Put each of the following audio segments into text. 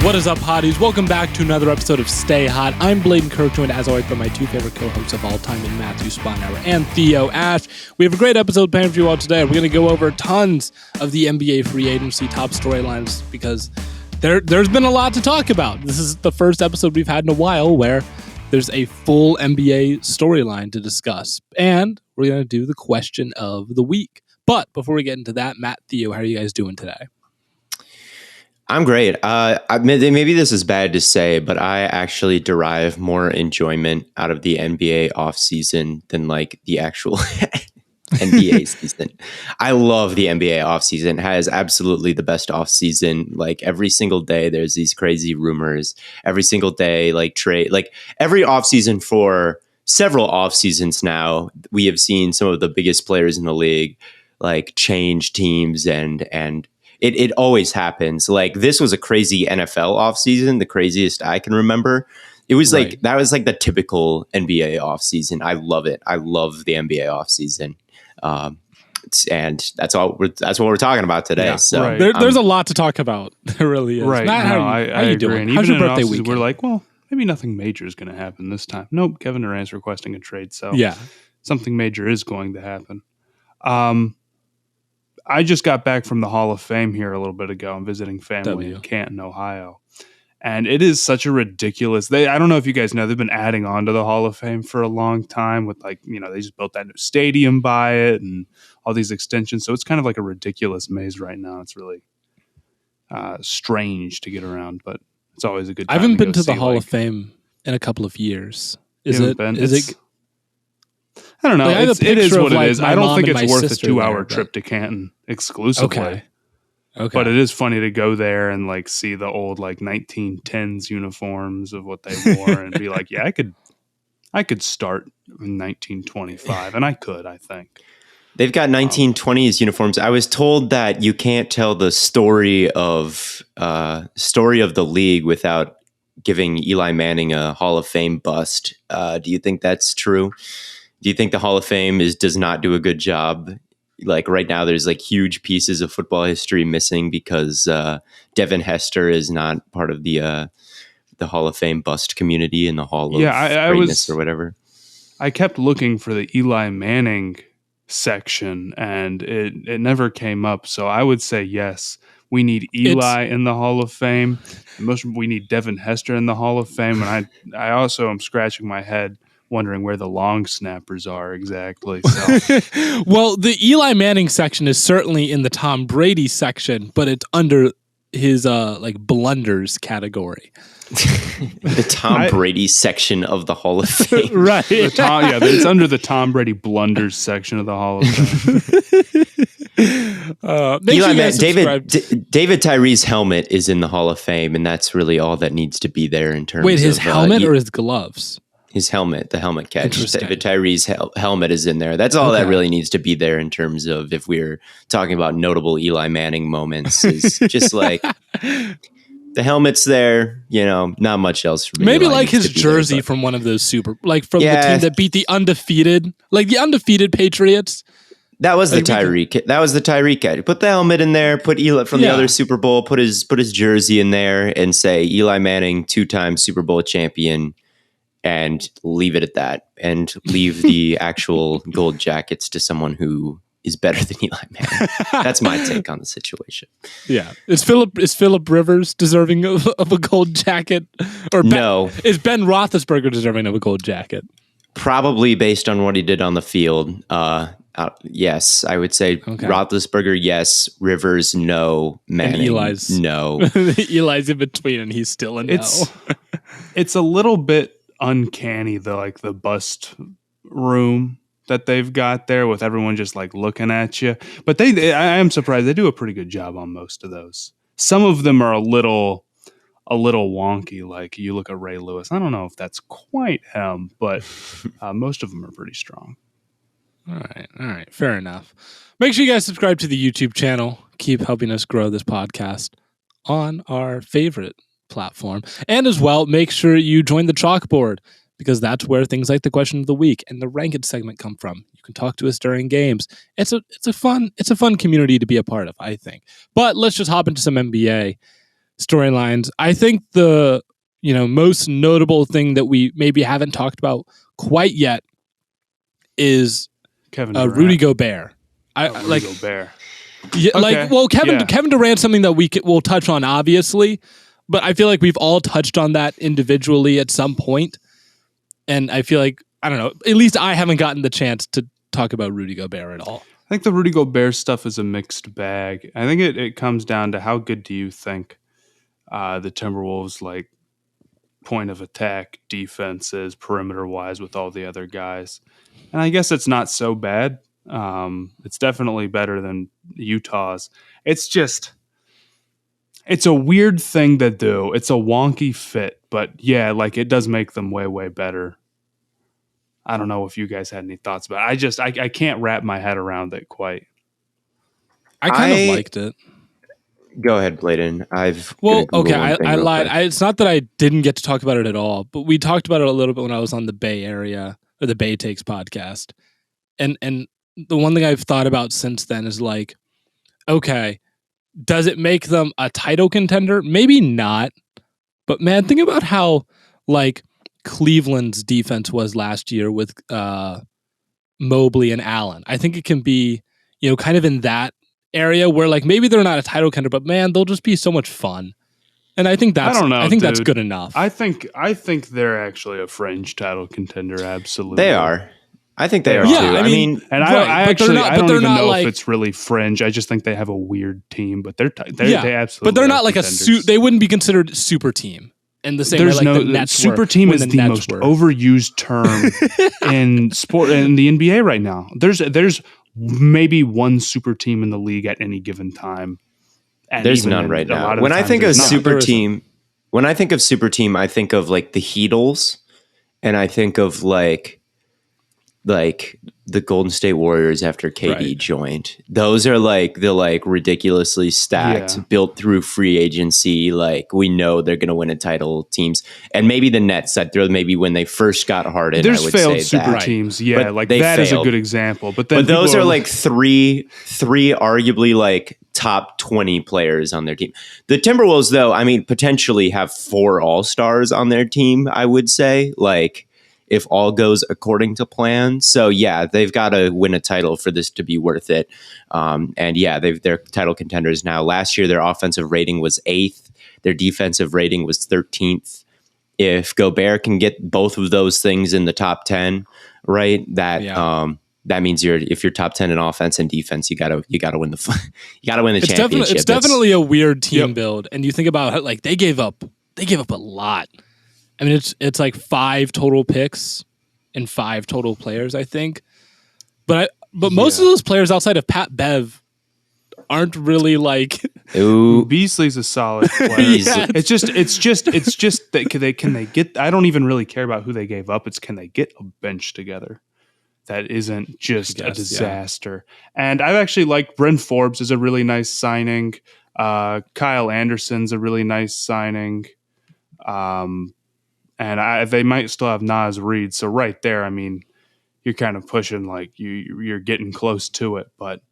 What is up, hotties? Welcome back to another episode of Stay Hot. I'm Blaiden Kirk, joined as always by my two favorite co-hosts of all time in Matthew Sponauer and Theo Ash. We have a great episode planned for you all today. We're going to go over tons of the NBA free agency top storylines because there's been a lot to talk about. This is the first episode we've had in a while where there's a full NBA storyline to discuss. And we're going to do the question of the week. But before we get into that, Matt, Theo, how are you guys doing today? I'm great. Maybe this is bad to say, but I actually derive more enjoyment out of the NBA offseason than like the actual NBA season. I love the NBA offseason. It has absolutely the best offseason. Like every single day, there's these crazy rumors. Every single day, like trade, like every offseason for several off seasons now, we have seen some of the biggest players in the league like change teams and it always happens. Like this was a crazy NFL offseason, the craziest I can remember. It was like that was like the typical NBA offseason. I love it. I love the NBA offseason. And that's what we're talking about today. Yeah, so there's a lot to talk about. There really is. Right. Matt, I you agree. doing? And How's even your birthday weekend? We're like, well, maybe nothing major is going to happen this time. Nope. Kevin Durant's requesting a trade. So yeah, something major is going to happen. I just got back from the Hall of Fame here a little bit ago. I'm visiting family in Canton, Ohio. And it is such a ridiculous... I don't know if you guys know, they've been adding on to the Hall of Fame for a long time with like, you know, they just built that new stadium by it and all these extensions. So it's kind of like a ridiculous maze right now. It's really strange to get around, but it's always a good time. I haven't been to the Hall of Fame in a couple of years. Is it? I don't know. It is what it is. I don't think it's worth a 2-hour there, trip to Canton exclusively. Okay. But it is funny to go there and like see the old like 1910s uniforms of what they wore and be like, yeah, I could start in 1925, and I think. They've got 1920s uniforms. I was told that you can't tell the story of the league without giving Eli Manning a Hall of Fame bust. Do you think that's true? Do you think the Hall of Fame does not do a good job? Like right now, there's like huge pieces of football history missing because Devin Hester is not part of the Hall of Fame bust community in the Hall of Greatness or whatever. I kept looking for the Eli Manning section, and it never came up. So I would say yes. We need Eli in the Hall of Fame. We need Devin Hester in the Hall of Fame. And I also am scratching my head wondering where the long snappers are exactly. So. Well, the Eli Manning section is certainly in the Tom Brady section, but it's under his like blunders category. The Tom Brady section of the Hall of Fame. Right. It's under the Tom Brady blunders section of the Hall of Fame. David Tyree's helmet is in the Hall of Fame, and that's really all that needs to be there in terms of... Wait, his helmet or his gloves? His helmet, the helmet catch. David Tyree's helmet is in there. That's all that really needs to be there in terms of if we're talking about notable Eli Manning moments. Is just like the helmet's there, you know, not much else for me. Maybe like his jersey from one of those from the team that beat the undefeated Patriots. That was the Tyreek. That was the Tyreek guy. Put the helmet in there. Put Eli from the other Super Bowl. Put his jersey in there and say Eli Manning, 2-time Super Bowl champion. And leave it at that, and leave the actual gold jackets to someone who is better than Eli Manning. That's my take on the situation. Yeah, is Phillip Rivers deserving of a gold jacket? No, is Ben Roethlisberger deserving of a gold jacket? Probably based on what he did on the field. Yes, I would say Roethlisberger. Yes, Rivers. No, Manning. And Eli's no. Eli's in between, and he's still a no. It's a little bit uncanny, the bust room that they've got there with everyone just like looking at you. But I am surprised they do a pretty good job on most of those. Some of them are a little wonky. Like you look at Ray Lewis. I don't know if that's quite him, but most of them are pretty strong. All right. Fair enough. Make sure you guys subscribe to the YouTube channel. Keep helping us grow this podcast on our favorite platform. And as well, make sure you join the chalkboard, because that's where things like the question of the week and the ranked segment come from. You can talk to us during games. It's a fun community to be a part of, I think. But let's just hop into some NBA. storylines. I think the most notable thing that we maybe haven't talked about quite yet is Kevin Durant. Rudy Gobert. Rudy Gobert. Yeah, Okay. Kevin Durant's something that we'll touch on, obviously, but I feel like we've all touched on that individually at some point, and I feel like, I don't know, at least I haven't gotten the chance to talk about Rudy Gobert at all. I think the Rudy Gobert stuff is a mixed bag. I think it comes down to how good do you think the Timberwolves like point of attack defense is perimeter wise with all the other guys, and I guess it's not so bad. It's definitely better than Utah's. It's a weird thing to do. It's a wonky fit, but yeah, like it does make them way, way better. I don't know if you guys had any thoughts about it. I can't wrap my head around it quite. I kind of liked it. Go ahead, Blaiden. I lied. It's not that I didn't get to talk about it at all, but we talked about it a little bit when I was on the Bay Area or the Bay Takes podcast. And the one thing I've thought about since then is like, okay, does it make them a title contender? Maybe not. But man, think about how like Cleveland's defense was last year with Mobley and Allen. I think it can be, kind of in that area where like maybe they're not a title contender, but man, they'll just be so much fun. And I think that's that's good enough. I think they're actually a fringe title contender. Absolutely, they are. I think they are too. I mean, and I don't even know if it's really fringe. I just think they have a weird team, but they absolutely. But they're not like contenders. They wouldn't be considered super team in the same way. Like the Nets super team is the most overused term in sport in the NBA right now. There's maybe one super team in the league at any given time. And there's none right now. When I think of super team, I think of like the Heatles, and I think of like the Golden State Warriors after KD joined. Those are like the ridiculously stacked, built through free agency. Like we know they're going to win a title teams, and maybe the Nets that they're maybe when they first got Harden. There's I would failed say super that. teams, but like that is a good example. But those are like three arguably like top 20 players on their team. The Timberwolves, though, I mean, potentially have 4 All-Stars on their team. I would say like. If all goes according to plan. So yeah, they've got to win a title for this to be worth it. And yeah, they're title contenders now. Last year, their offensive rating was 8th. Their defensive rating was 13th. If Gobert can get both of those things in the top 10, right? That means if you're top 10 in offense and defense, you gotta win the championship. It's definitely a weird team build. And you think about it, like they gave up a lot. I mean, it's like 5 total picks and 5 total players, I think. But most of those players outside of Pat Bev aren't really like. Ooh. Beasley's a solid player. It's just that can they get? I don't even really care about who they gave up. It's can they get a bench together that isn't just a disaster. And I've actually liked Bryn Forbes is a really nice signing. Kyle Anderson's a really nice signing. And they might still have Naz Reid. So right there, I mean, you're kind of pushing like you're getting close to it, but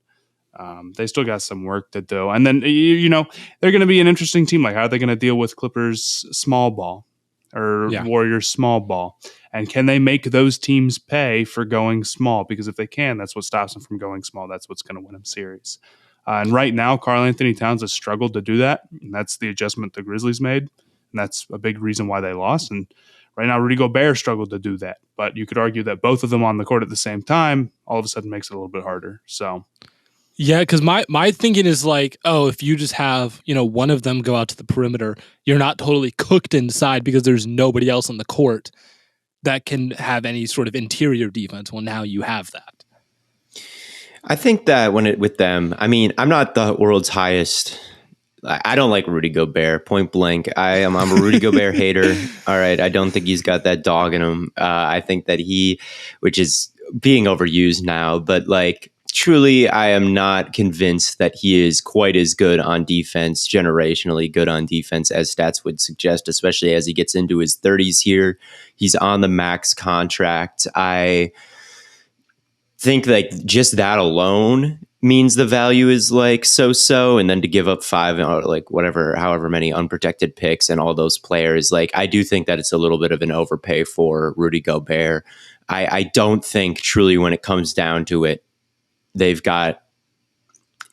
they still got some work to do. And then, they're going to be an interesting team. Like, how are they going to deal with Clippers small ball or Warriors small ball? And can they make those teams pay for going small? Because if they can, that's what stops them from going small. That's what's going to win them series. And right now, Karl Anthony Towns has struggled to do that. And that's the adjustment the Grizzlies made. And that's a big reason why they lost. And right now, Rudy Gobert struggled to do that. But you could argue that both of them on the court at the same time all of a sudden makes it a little bit harder. So, yeah, because my thinking is like, if you just have one of them go out to the perimeter, you're not totally cooked inside because there's nobody else on the court that can have any sort of interior defense. Well, now you have that. I think that with them, I mean, I'm not the world's highest. I don't like Rudy Gobert, point blank. I'm a Rudy Gobert hater. All right. I don't think he's got that dog in him. I think that which is being overused now, but like truly, I am not convinced that he is quite as good on defense, generationally good on defense as stats would suggest, especially as he gets into his 30s here. He's on the max contract. I think like just that alone means the value is like so, and then to give up 5 or like whatever, however many unprotected picks and all those players, like I do think that it's a little bit of an overpay for Rudy Gobert. I don't think truly when it comes down to it, they've got,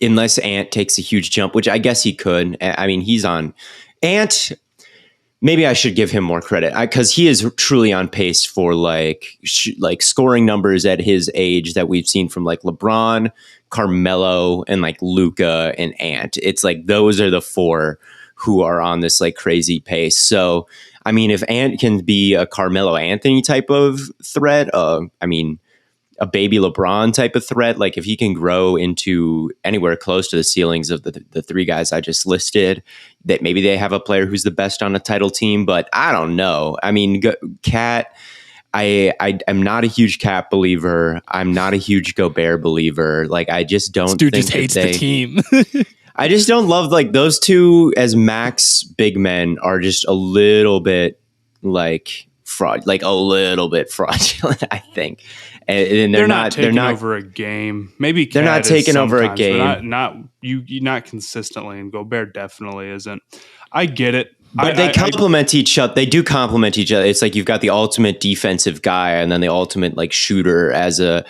unless Ant takes a huge jump, which I guess he could. I mean, he's on Ant. Maybe I should give him more credit because he is truly on pace for like scoring numbers at his age that we've seen from like LeBron, Carmelo, and like Luka and Ant. It's like those are the 4 who are on this like crazy pace. So, I mean, if Ant can be a Carmelo Anthony type of threat, I mean, a baby LeBron type of threat, like if he can grow into anywhere close to the ceilings of the 3 guys I just listed, that maybe they have a player who's the best on a title team. But I don't know. I mean, Cat, I am not a huge Cat believer. I'm not a huge Gobert believer. Like I just don't. This dude think just hates the team. I just don't love like those 2 as max big men are just a little bit like fraudulent, I think. And they're not taking over a game. Maybe they're not taking over a game. Not consistently, and Gobert definitely isn't. I get it. But they complement each other. They do complement each other. It's like you've got the ultimate defensive guy and then the ultimate like shooter as a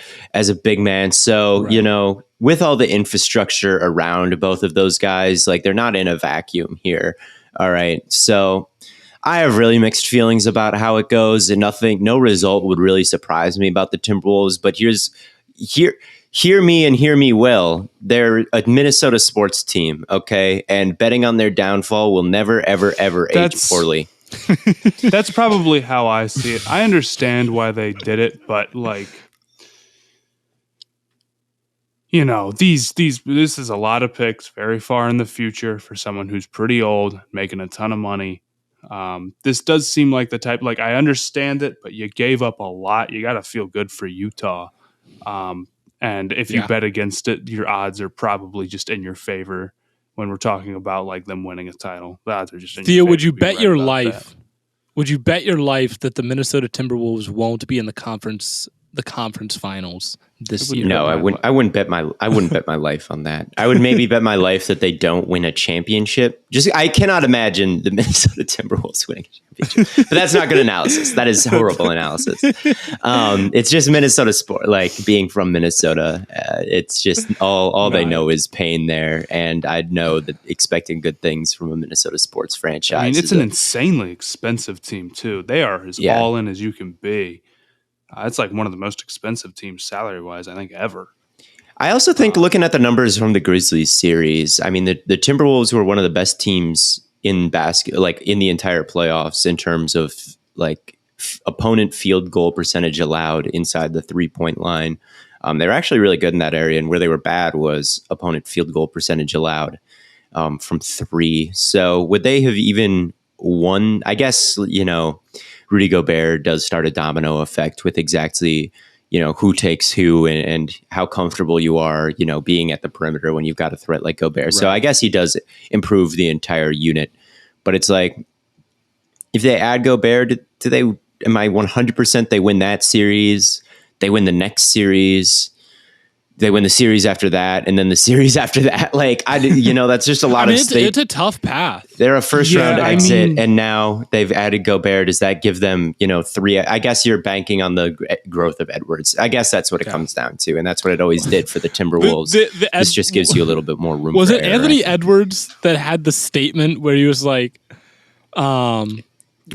big man. So, right. You know, with all the infrastructure around both of those guys, like they're not in a vacuum here. All right. So I have really mixed feelings about how it goes, and no result would really surprise me about the Timberwolves. But hear me and hear me well. They're a Minnesota sports team, okay? And betting on their downfall will never, ever, ever age poorly. That's probably how I see it. I understand why they did it, but like, you know, this is a lot of picks very far in the future for someone who's pretty old, making a ton of money. This does seem like the type, like I understand it, but you gave up a lot. You got to feel good for Utah. And if you bet against it, your odds are probably just in your favor when we're talking about like them winning a title. The odds are just in Theo, your favor. would you bet your life? Would you bet your life that the Minnesota Timberwolves won't be in the conference finals this year? No, I wouldn't bet my life on that. I would maybe bet my life that they don't win a championship. I cannot imagine the Minnesota Timberwolves winning a championship. But that's not good analysis. That is horrible analysis. It's just Minnesota sport, like being from Minnesota. It's just all they know is pain there, and I'd know that expecting good things from a Minnesota sports franchise. I mean, it's an insanely expensive team too. They are as all in as you can be. It's like one of the most expensive teams salary-wise, I think, ever. I also think looking at the numbers from the Grizzlies series, I mean, the Timberwolves were one of the best teams in like in the entire playoffs in terms of like opponent field goal percentage allowed inside the 3-point line. They were actually really good in that area, and where they were bad was opponent field goal percentage allowed from 3. So would they have even won? I guess, you know, Rudy Gobert does start a domino effect with exactly, you know, who takes who and how comfortable you are, you know, being at the perimeter when you've got a threat like Gobert. Right. So I guess he does improve the entire unit. But it's like, if they add Gobert, am I 100% they win that series? They win the next series. They win the series after that, and then the series after that. Like, that's just a lot of state. It's a tough path. They're a first round exit, and now they've added Gobert. Does that give them, 3? I guess you're banking on the growth of Edwards. I guess that's what it comes down to, and that's what it always did for the Timberwolves. This just gives you a little bit more room. Was it Anthony Edwards that had the statement where he was like,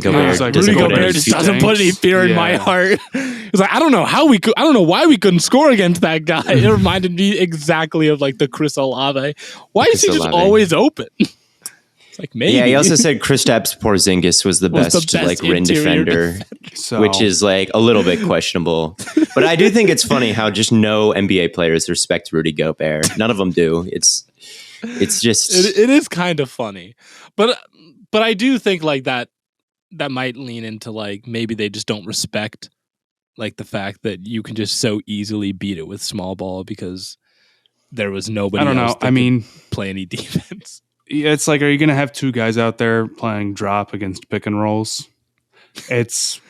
Gobert just doesn't put any fear in my heart. It's like, I don't know why we couldn't score against that guy. It reminded me exactly of like the Chris Olave. Why is he just always open? It's like, maybe. Yeah, he also said Kristaps Porzingis was the best like rim defender, which is like a little bit questionable. But I do think it's funny how just no NBA players respect Rudy Gobert. None of them do. It's just it is kind of funny, but I do think like that might lean into like maybe they just don't respect like the fact that you can just so easily beat it with small ball because there was nobody. I don't know. I mean, play any defense. Yeah, it's like, are you going to have 2 guys out there playing drop against pick and rolls? It's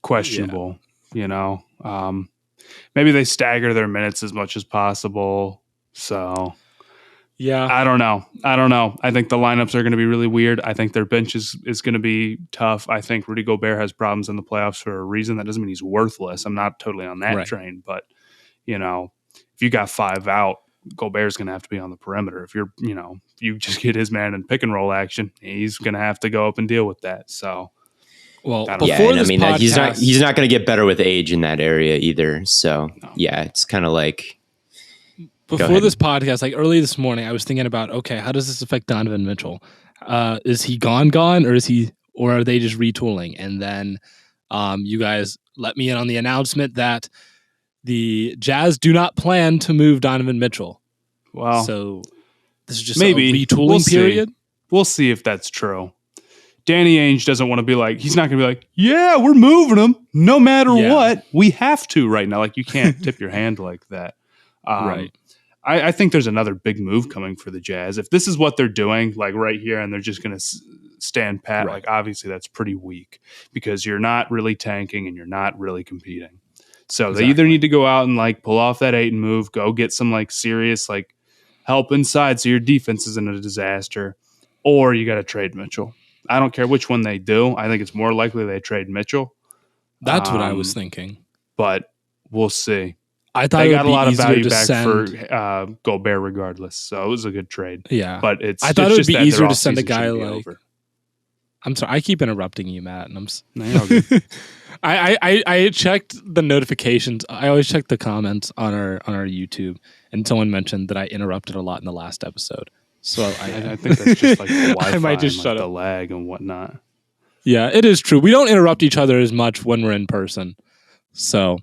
questionable, Maybe they stagger their minutes as much as possible So Yeah. I don't know. I think the lineups are going to be really weird. I think their bench is going to be tough. I think Rudy Gobert has problems in the playoffs for a reason. That doesn't mean he's worthless. I'm not totally on that Right. train, but if you got 5 out, Gobert's going to have to be on the perimeter. If you just get his man in pick and roll action, he's going to have to go up and deal with that. So, well, I don't know. before and I this mean podcast, he's not going to get better with age in that area either. So yeah, it's kind of like before this podcast, like early this morning, I was thinking about, okay, how does this affect Donovan Mitchell? Is he gone, or are they just retooling? And then you guys let me in on the announcement that the Jazz do not plan to move Donovan Mitchell. Well, so this is just maybe a retooling period. We'll see if that's true. Danny Ainge doesn't want to be like, he's not going to be like, yeah, we're moving him no matter what. We have to right now. Like, you can't tip your hand like that. Right. I think there's another big move coming for the Jazz. If this is what they're doing, like right here, and they're just going to stand pat, like obviously that's pretty weak because you're not really tanking and you're not really competing. So they either need to go out and like pull off that Ayton move, go get some like serious like help inside so your defense isn't a disaster, or you got to trade Mitchell. I don't care which one they do. I think it's more likely they trade Mitchell. That's what I was thinking. But we'll see. I thought they it got a lot of value back send... for Gobert regardless. So it was a good trade. Yeah. But I thought it would be easier to send a guy like... Over. I'm sorry. I keep interrupting you, Matt. And I checked the notifications. I always check the comments on our YouTube. And someone mentioned that I interrupted a lot in the last episode. So I think that's just like the Wi-Fi I might just and shut like up. The lag and whatnot. Yeah, it is true. We don't interrupt each other as much when we're in person. So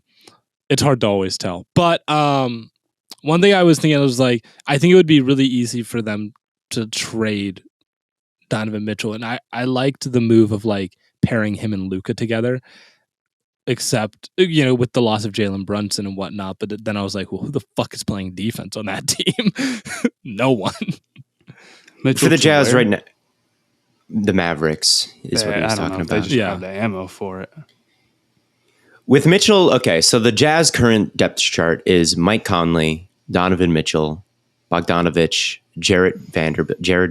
it's hard to always tell. But one thing I was thinking was like, I think it would be really easy for them to trade Donovan Mitchell. And I liked the move of like pairing him and Luka together, except, with the loss of Jalen Brunson and whatnot. But then I was like, well, who the fuck is playing defense on that team? No one. Mitchell for the Jazz right now. The Mavericks is what he was talking about. They just have the ammo for it. With Mitchell, okay, so the Jazz current depth chart is Mike Conley, Donovan Mitchell, Bogdanovich, Jared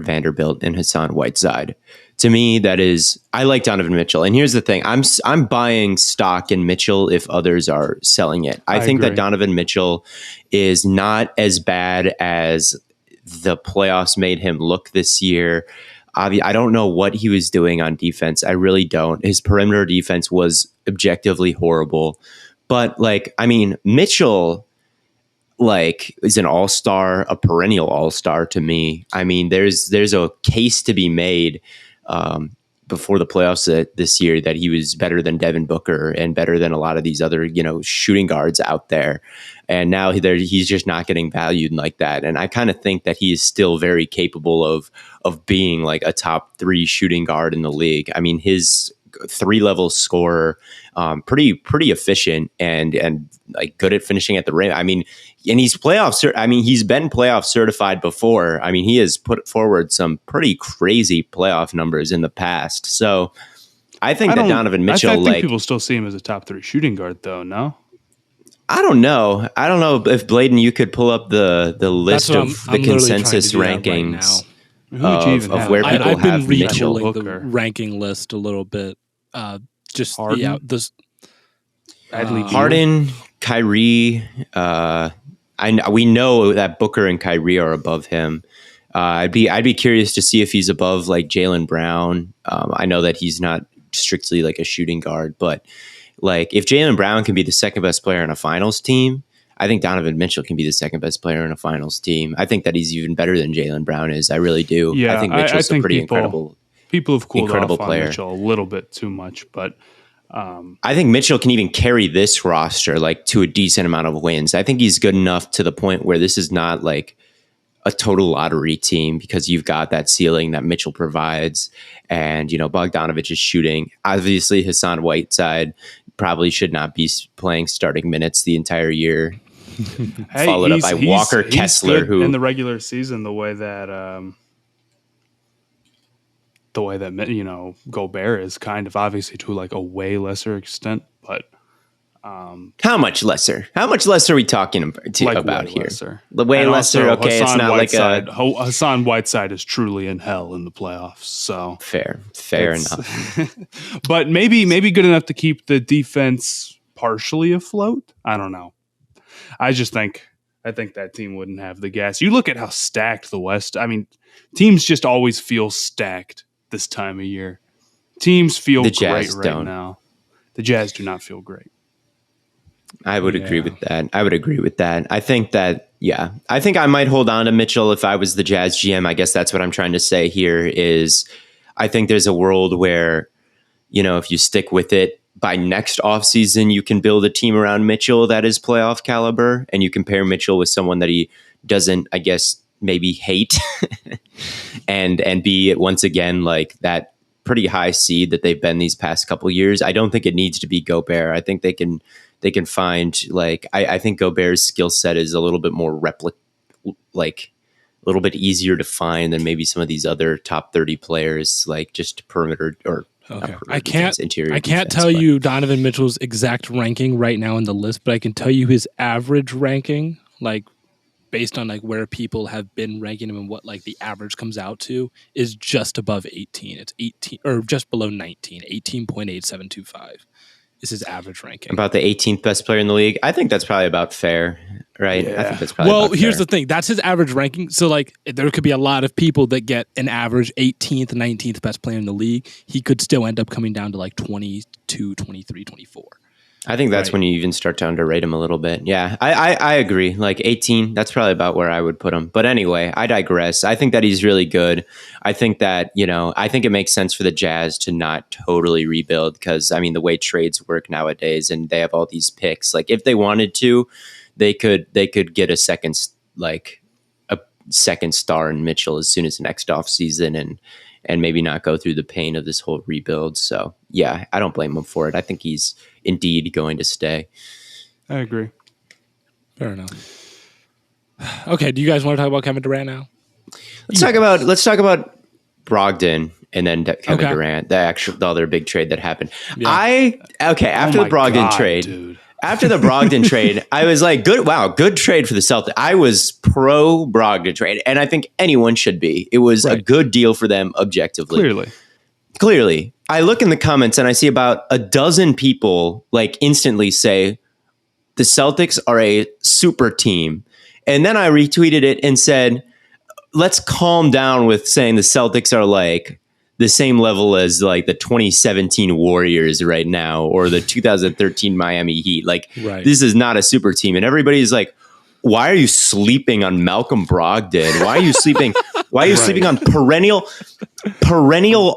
Vanderbilt, and Hassan Whiteside. To me, that is, I like Donovan Mitchell. And here's the thing, I'm buying stock in Mitchell if others are selling it. I think that Donovan Mitchell is not as bad as the playoffs made him look this year. I don't know what he was doing on defense. I really don't. His perimeter defense was objectively horrible. But Mitchell is an all-star, a perennial all-star to me. I mean, there's a case to be made before the playoffs this year that he was better than Devin Booker and better than a lot of these other, shooting guards out there. And now he's just not getting valued like that. And I kind of think that he is still very capable of being like a top 3 shooting guard in the league. I mean, his 3-level scorer, pretty efficient and like good at finishing at the rim. I mean, and he's been playoff certified before. I mean, he has put forward some pretty crazy playoff numbers in the past. So I think that Donovan Mitchell, I think people still see him as a top 3 shooting guard though. No, I don't know if Blaiden, you could pull up the list of the consensus rankings of where people I've been have Mitchell. the ranking list a little bit. Just Harden? Harden, Kyrie. We know that Booker and Kyrie are above him. I'd be curious to see if he's above like Jaylen Brown. I know that he's not strictly like a shooting guard, but like if Jaylen Brown can be the second best player on a finals team, I think Donovan Mitchell can be the second best player on a finals team. I think that he's even better than Jaylen Brown is. I really do. Yeah, I think Mitchell's a pretty incredible. People have cooled incredible off player. on Mitchell a little bit too much, but I think Mitchell can even carry this roster like to a decent amount of wins. I think he's good enough to the point where this is not like a total lottery team because you've got that ceiling that Mitchell provides, and Bogdanovich is shooting. Obviously, Hassan Whiteside probably should not be playing starting minutes the entire year. Followed up by Walker Kessler, who in the regular season, the way that Gobert is kind of, obviously to like a way lesser extent, but How much lesser? How much less are we talking about here? Lesser. The way And lesser. also, Okay, it's not Whiteside, like Hassan Whiteside is truly in hell in the playoffs. So fair enough. But maybe good enough to keep the defense partially afloat. I don't know. I think that team wouldn't have the gas. You look at how stacked the West. I mean, teams just always feel stacked this time of year. Teams feel great right now. The Jazz do not feel great. I would agree with that. I think that, I think I might hold on to Mitchell if I was the Jazz GM. I guess that's what I'm trying to say here is I think there's a world where, if you stick with it, by next offseason, you can build a team around Mitchell that is playoff caliber, and you compare Mitchell with someone that he doesn't, I guess, maybe hate and be once again like that pretty high seed that they've been these past couple years. I don't think it needs to be Gobert. I think they can find I think Gobert's skill set is a little bit more a little bit easier to find than maybe some of these other top 30 players, like just perimeter or I can't tell you Donovan Mitchell's exact ranking right now in the list, but I can tell you his average ranking, like based on like where people have been ranking him and what like the average comes out to, is just above 18. It's 18 or just below 19, 18.8725 is his average ranking. About the 18th best player in the league. I think that's probably about fair, right? Yeah. I think that's probably well, about here's fair. the thing. That's his average ranking. So like there could be a lot of people that get an average 18th, 19th best player in the league. He could still end up coming down to like 22, 23, 24. I think that's when you even start to underrate him a little bit. Yeah, I agree. Like 18, that's probably about where I would put him. But anyway, I digress. I think that he's really good. I think that, I think it makes sense for the Jazz to not totally rebuild because, I mean, the way trades work nowadays and they have all these picks. Like if they wanted to, they could get a second star in Mitchell as soon as next offseason and maybe not go through the pain of this whole rebuild. So, yeah, I don't blame him for it. I think he's indeed going to stay. I agree. Fair enough. Okay, do you guys want to talk about Kevin Durant now? Let's talk about Brogdon and then Kevin Durant, the other big trade that happened. Yeah. After the Brogdon trade, dude. After the Brogdon trade, I was like, good trade for the Celtics. I was pro Brogdon trade, and I think anyone should be. It was a good deal for them objectively. Clearly. I look in the comments and I see about a dozen people like instantly say the Celtics are a super team. And then I retweeted it and said, let's calm down with saying the Celtics are like the same level as like the 2017 Warriors right now or the 2013 Miami Heat. Like this is not a super team. And everybody's like, why are you sleeping on Malcolm Brogdon? Why are you sleeping? Why are you sleeping on perennial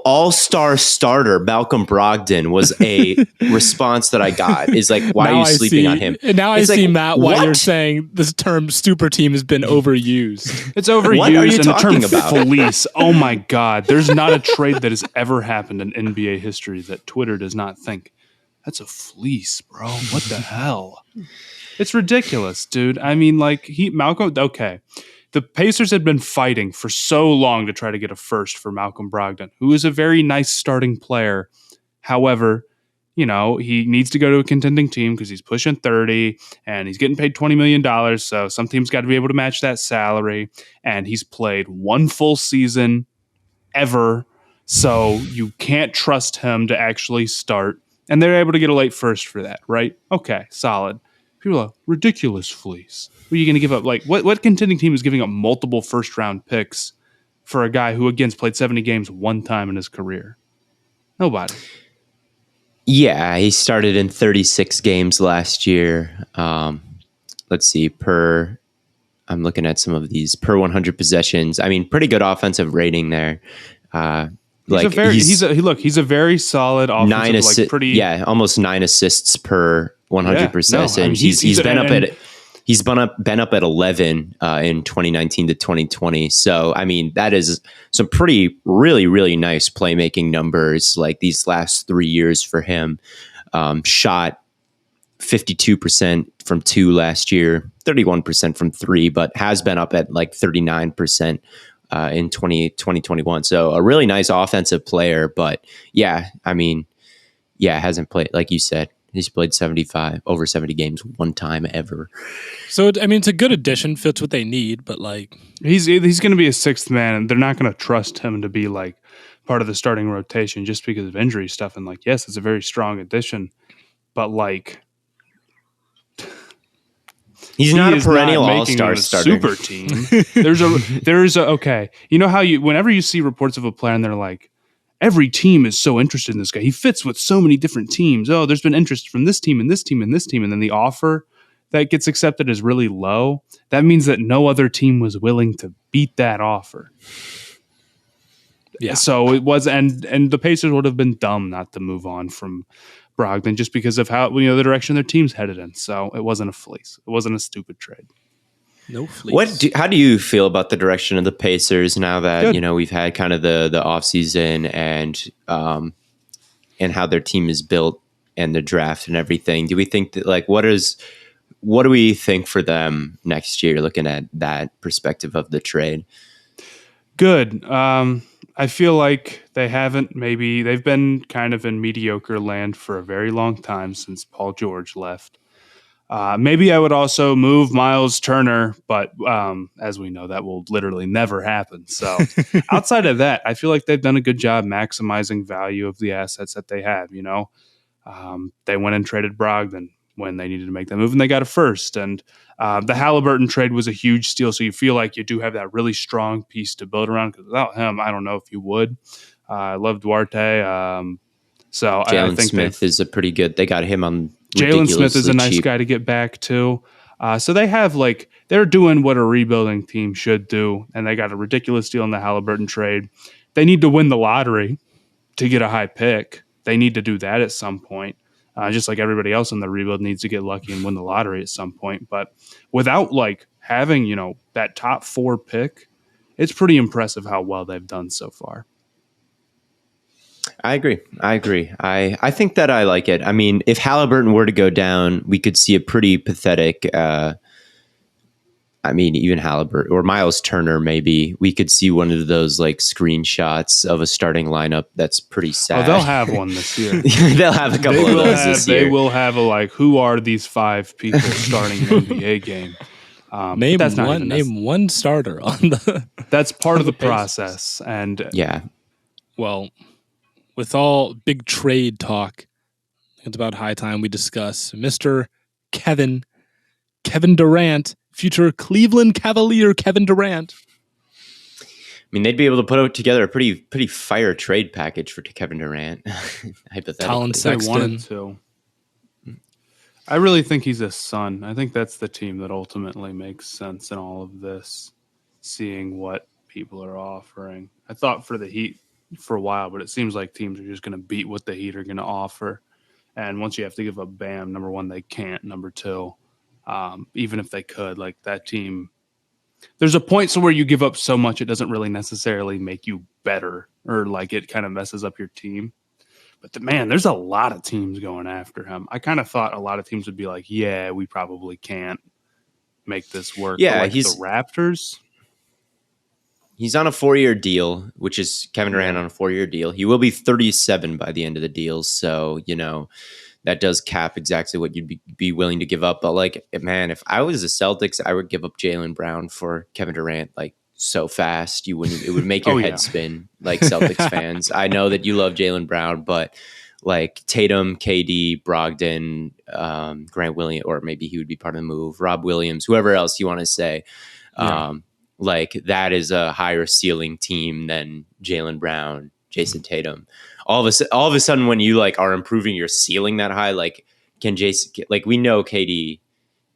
all-star starter Malcolm Brogdon? Was a response that I got. Is like, why are you sleeping on him? And now I see, Matt, why you're saying this term "super team" has been overused. It's overused. What are you talking the term about? Fleece. Oh my God! There's not a trade that has ever happened in NBA history that Twitter does not think that's a fleece, bro. What the hell? It's ridiculous, dude. I mean, like Malcolm. Okay, the Pacers had been fighting for so long to try to get a first for Malcolm Brogdon, who is a very nice starting player. However, he needs to go to a contending team because he's pushing 30 and he's getting paid $20 million. So some teams got to be able to match that salary. And he's played one full season ever. So you can't trust him to actually start. And they're able to get a late first for that, right? Okay, solid. People are ridiculous fleece. What are you going to give up? Like, what contending team is giving up multiple first-round picks for a guy who, again, played 70 games one time in his career? Nobody. Yeah, he started in 36 games last year. Let's see, I'm looking at some of these, per 100 possessions. I mean, pretty good offensive rating there. He's a very solid offensive, almost 9 assists per 100 possessions. He's been up at 11 in 2019 to 2020. So I mean, that is some really, really nice playmaking numbers. Like these last 3 years for him, shot 52% from 2 last year, 31% from 3, but has been up at like 39%. In 2021. So a really nice offensive player, but hasn't played, like you said, He's played over 70 games one time ever. So I mean, it's a good addition, fits what they need, but like he's going to be a sixth man, and they're not going to trust him to be like part of the starting rotation just because of injury stuff. And like, yes, it's a very strong addition, but like, he's not a perennial all-star starter. Super team. There's a okay. You know how whenever you see reports of a player and they're like, every team is so interested in this guy. He fits with so many different teams. Oh, there's been interest from this team and this team and this team, and then the offer that gets accepted is really low. That means that no other team was willing to beat that offer. Yeah. So it was, and the Pacers would have been dumb not to move on from Brogdon just because of how the direction their team's headed in. So it wasn't a fleece. It wasn't a stupid trade. No fleece. How do you feel about the direction of the Pacers now that Good. we've had kind of the offseason and how their team is built and the draft and everything? Do we think that what do we think for them next year? Looking at that perspective of the trade. Good. I feel like they've been kind of in mediocre land for a very long time since Paul George left. Maybe I would also move Miles Turner, but as we know, that will literally never happen. So outside of that, I feel like they've done a good job maximizing value of the assets that they have. They went and traded Brogdon when they needed to make that move, and they got a first. And the Halliburton trade was a huge steal, so you feel like you do have that really strong piece to build around, because without him, I don't know if you would. I love Duarte. So I think Smith is a pretty good. They got him on. Jalen Smith is a nice cheap guy to get back to. So they have they're doing what a rebuilding team should do, and they got a ridiculous deal in the Halliburton trade. They need to win the lottery to get a high pick. They need to do that at some point. Just like everybody else in the rebuild needs to get lucky and win the lottery at some point. But without having, that top 4 pick, it's pretty impressive how well they've done so far. I agree. I think that I like it. I mean, if Halliburton were to go down, we could see a pretty pathetic, even Halliburton or Miles Turner, maybe we could see one of those screenshots of a starting lineup. That's pretty sad. Oh, they'll have one this year. They'll have a couple of those this year. They will have who are these 5 people starting an NBA game? Name one starter on the. That's part of the process, and yeah. Well, with all big trade talk, it's about high time we discuss Mr. Kevin Durant, future Cleveland Cavalier Kevin Durant. I mean, they'd be able to put together a pretty fire trade package for Kevin Durant. Hypothetically, Colin Sexton. They wanted to. I really think he's a Sun. I think that's the team that ultimately makes sense in all of this, seeing what people are offering. I thought for the Heat for a while, but it seems like teams are just going to beat what the Heat are going to offer. And once you have to give up Bam, number one, they can't. Number two, even if they could, that team, there's a point where you give up so much it doesn't really necessarily make you better, or it kind of messes up your team. But there's a lot of teams going after him. I kind of thought a lot of teams would be like, yeah, we probably can't make this work. Yeah, but the Raptors. He's on a 4-year deal, which is Kevin Durant on a 4-year deal. He will be 37 by the end of the deal. So, that does cap exactly what you'd be willing to give up. But if I was the Celtics, I would give up Jaylen Brown for Kevin Durant, so fast. It would make your head spin, Celtics fans. I know that you love Jaylen Brown, but Tatum, KD, Brogdon, Grant Williams, or maybe he would be part of the move, Rob Williams, whoever else you want to say. Yeah. That is a higher ceiling team than Jaylen Brown, Jason Tatum. All of a sudden, when you are improving your ceiling that high, can Jason, we know KD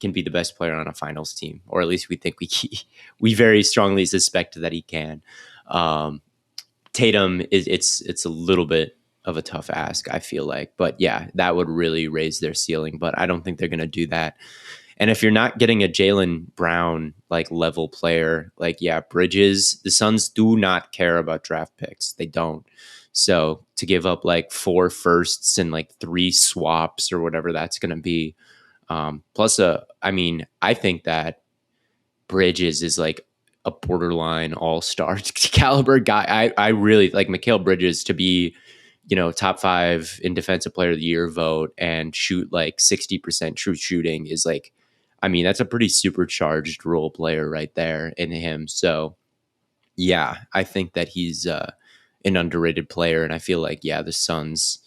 can be the best player on a finals team, or at least we think we very strongly suspect that he can. Tatum it's a little bit of a tough ask, I feel like, but yeah, that would really raise their ceiling. But I don't think they're going to do that. And if you're not getting a Jaylen Brown level player, Bridges, the Suns do not care about draft picks. They don't. So to give up 4 firsts and 3 swaps or whatever that's going to be, plus I think that Bridges is a borderline all-star caliber guy. I really like Mikal Bridges to be top 5 in defensive player of the year vote and shoot like 60% true shooting is like, I mean, that's a pretty supercharged role player right there in him. So yeah, I think that he's an underrated player. And I feel like, yeah, the Suns,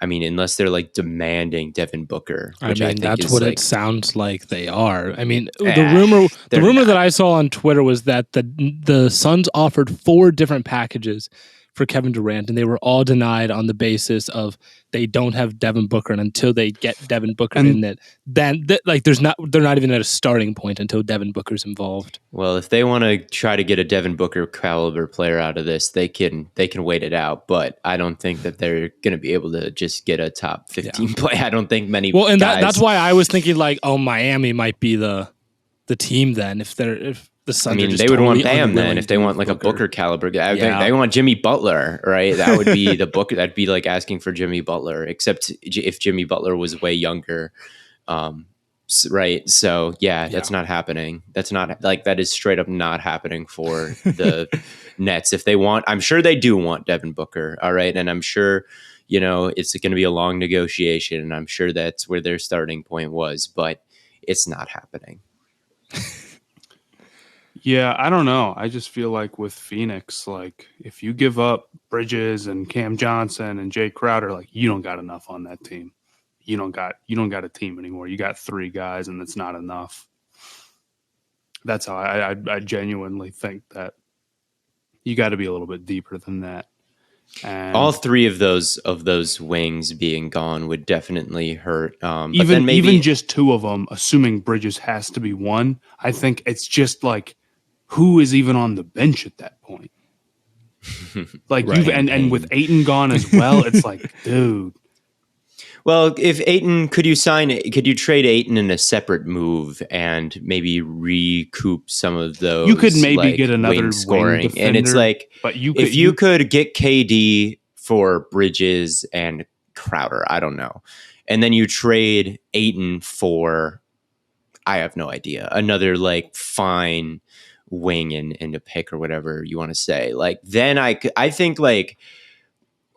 I mean, unless they're like demanding Devin Booker, I which I mean, think that's is what like, it sounds like they are. I mean, the they're rumor not. that I saw on Twitter was that the Suns offered 4 different packages for Kevin Durant, and they were all denied on the basis of they don't have Devin Booker, and until they get Devin Booker And- in it, then they're not even at a starting point until Devin Booker's involved. Well, if they want to try to get a Devin Booker caliber player out of this, they can wait it out. But I don't think that they're going to be able to just get a top 15 play. I don't think many. Well, and guys, that's why I was thinking like, oh, Miami might be the team then if the Suns. I mean, are just they would want totally Bam then unwilling if they to want move like a Booker caliber guy. Yeah. They want Jimmy Butler, right? That would be the Booker. That'd be like asking for Jimmy Butler, except if Jimmy Butler was way younger. Right. So yeah, that's not happening. That's not like, that is straight up not happening for the Nets. If they want, I'm sure they do want Devin Booker. All right. And I'm sure, it's going to be a long negotiation, and I'm sure that's where their starting point was, but it's not happening. Yeah, I don't know. I just feel like with Phoenix, like if you give up Bridges and Cam Johnson and Jay Crowder, like you don't got enough on that team. You don't got a team anymore. You got 3 guys, and it's not enough. That's how I genuinely think that you got to be a little bit deeper than that. And all 3 of those wings being gone would definitely hurt. But even then maybe even just 2 of them, assuming Bridges has to be one, I think it's just like who is even on the bench at that point? Like Right. and with Ayton gone as well, it's like, dude. Well, if Ayton, could you trade Ayton in a separate move and maybe recoup some of those? You could maybe like, get another wing scoring, defender, and it's like, but if you could get KD for Bridges and Crowder, I don't know, and then you trade Ayton for, I have no idea, another like fine wing and a pick or whatever you want to say. Like then I think like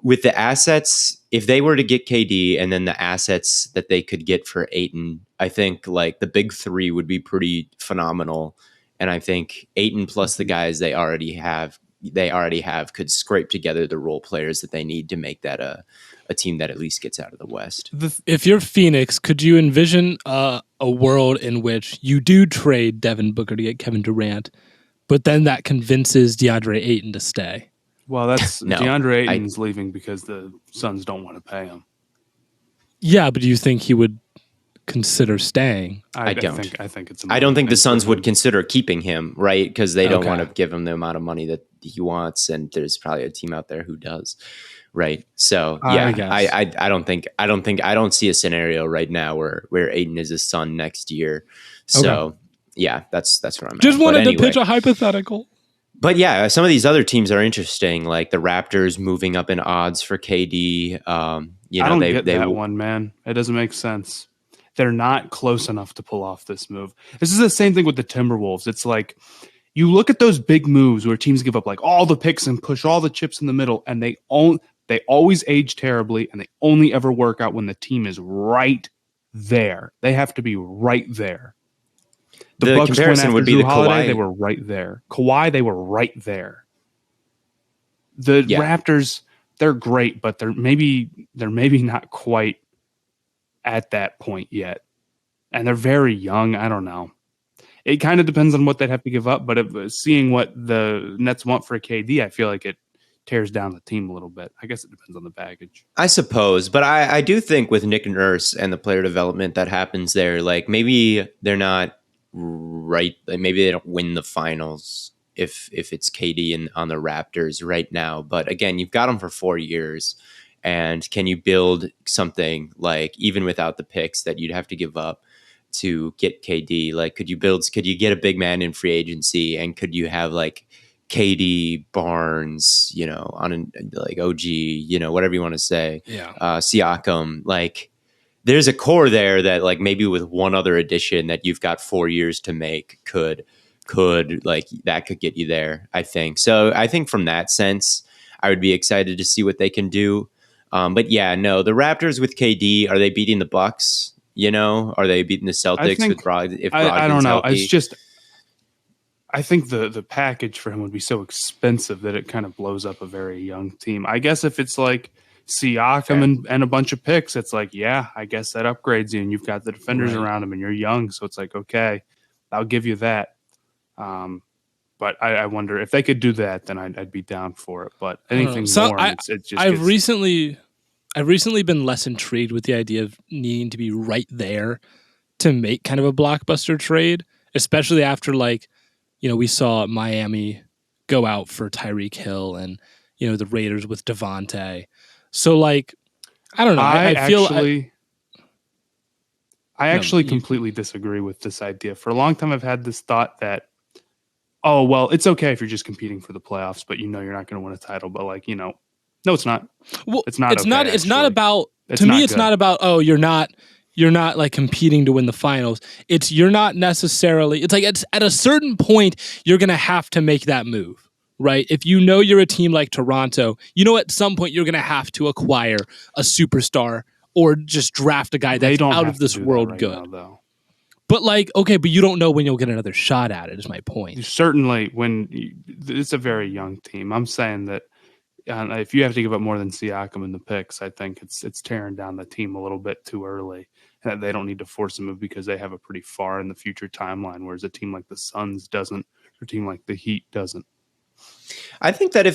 with the assets, if they were to get KD and then the assets that they could get for Ayton, I think like the big 3 would be pretty phenomenal. And I think Ayton plus the guys they already have could scrape together the role players that they need to make that a team that at least gets out of the West. If you're Phoenix, could you envision a world in which you do trade Devin Booker to get Kevin Durant, but then that convinces DeAndre Ayton to stay? Well, that's No, DeAndre Ayton's leaving because the Suns don't want to pay him. Yeah, but do you think he would consider staying? I don't. I think it's. I don't think the Suns would consider keeping him, right? Because they don't Okay. want to give him the amount of money that he wants, and there's probably a team out there who does, right? So yeah, I don't see a scenario right now where Ayton is a Sun next year. So yeah, that's where I'm Just at. wanted But to anyway. pitch a hypothetical. But yeah, some of these other teams are interesting, like the Raptors moving up in odds for KD. I don't get that one, man. It doesn't make sense. They're not close enough to pull off this move. This is the same thing with the Timberwolves. It's like you look at those big moves where teams give up like all the picks and push all the chips in the middle, and they always age terribly, and they only ever work out when the team is right there. They have to be right there. The Bucks comparison would be Drew the Holiday, Kawhi. they were right there. Kawhi, they were right there. The Raptors, they're great, but they're maybe not quite at that point yet. And they're very young. I don't know. It kind of depends on what they'd have to give up, but seeing what the Nets want for a KD, I feel like it tears down the team a little bit. I guess it depends on the package. I suppose, but I do think with Nick Nurse and the player development that happens there, like maybe they're not right. Like maybe they don't win the finals if it's KD on the Raptors right now. But again, you've got them for 4 years, and can you build something like even without the picks that you'd have to give up to get KD? Like, could you get a big man in free agency, and could you have like KD, Barnes, on like OG, whatever you want to say, Siakam, like there's a core there that like maybe with one other addition that you've got 4 years to make could like that could get you there, I think. So I think from that sense, I would be excited to see what they can do. But yeah, no, the Raptors with KD, are they beating the Bucks? Are they beating the Celtics with if Brogdon's I don't know. healthy? It's just I think the package for him would be so expensive that it kind of blows up a very young team. I guess if it's like Siakam and a bunch of picks, it's like, yeah, I guess that upgrades you, and you've got the defenders around him, and you're young, so it's like, okay, I'll give you that. But I wonder if they could do that, then I'd be down for it. But anything more, I've recently been less intrigued with the idea of needing to be right there to make kind of a blockbuster trade, especially after we saw Miami go out for Tyreek Hill and the Raiders with Devontae. So I don't know. I actually completely disagree with this idea. For a long time, I've had this thought that, oh, well, it's okay if you're just competing for the playoffs, but you're not going to win a title. But no, it's not. Well, it's not. It's okay, not. It's actually. not about. It's to not me, it's good. not about. Oh, you're not competing to win the finals. You're not necessarily. It's like at a certain point, you're going to have to make that move, right? If you're a team like Toronto, at some point you're going to have to acquire a superstar or just draft a guy that's out of this world right good. Now, though. But but you don't know when you'll get another shot at it. Is my point. Certainly, it's a very young team. I'm saying that if you have to give up more than Siakam in the picks, I think it's tearing down the team a little bit too early. And they don't need to force a move because they have a pretty far in the future timeline, whereas a team like the Suns doesn't, or a team like the Heat doesn't. I think that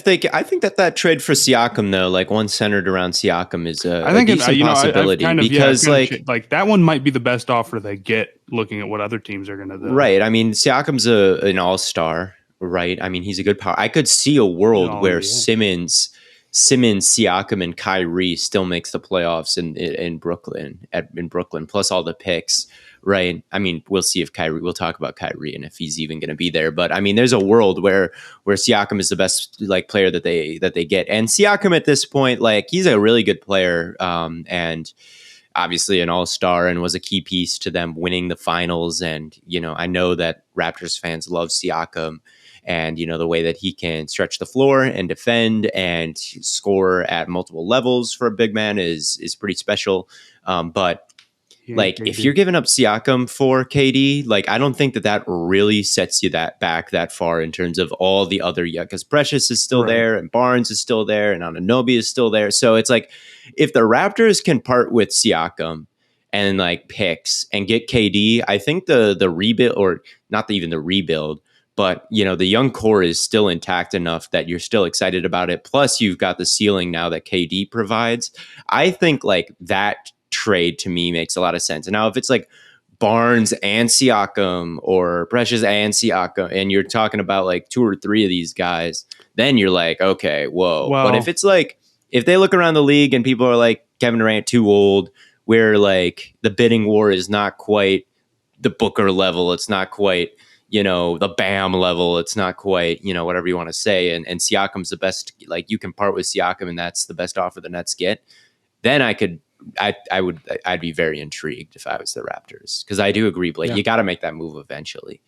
that trade for Siakam, though, one centered around Siakam, is a decent possibility because that one might be the best offer they get, looking at what other teams are going to do. Right. I mean, Siakam's an all-star, right? I mean, he's a good power. I could see a world where Simmons, Siakam, and Kyrie still makes the playoffs in Brooklyn, plus all the picks. Right. I mean, we'll see if we'll talk about Kyrie and if he's even going to be there. But I mean, there's a world where Siakam is the best player that they get. And Siakam at this point, he's a really good player. And obviously an all-star and was a key piece to them winning the finals. And, I know that Raptors fans love Siakam and, the way that he can stretch the floor and defend and score at multiple levels for a big man is pretty special. But if you're giving up Siakam for KD, I don't think that really sets you back that far in terms of all the other, because Precious is still there and Barnes is still there and Anunoby is still there. So it's if the Raptors can part with Siakam and picks and get KD, I think the rebuild, or not even the rebuild, but the young core is still intact enough that you're still excited about it. Plus you've got the ceiling now that KD provides. I think that trade to me makes a lot of sense. And now if it's Barnes and Siakam or Precious and Siakam, and you're talking about 2 or 3 of these guys, then you're okay, whoa. Well, but if it's if they look around the league and people are Kevin Durant too old, where the bidding war is not quite the Booker level, it's not quite the Bam level, it's not quite whatever you want to say, and Siakam's the best, you can part with Siakam and that's the best offer the Nets get, then I'd be very intrigued if I was the Raptors, because I do agree, Blake. You got to make that move eventually,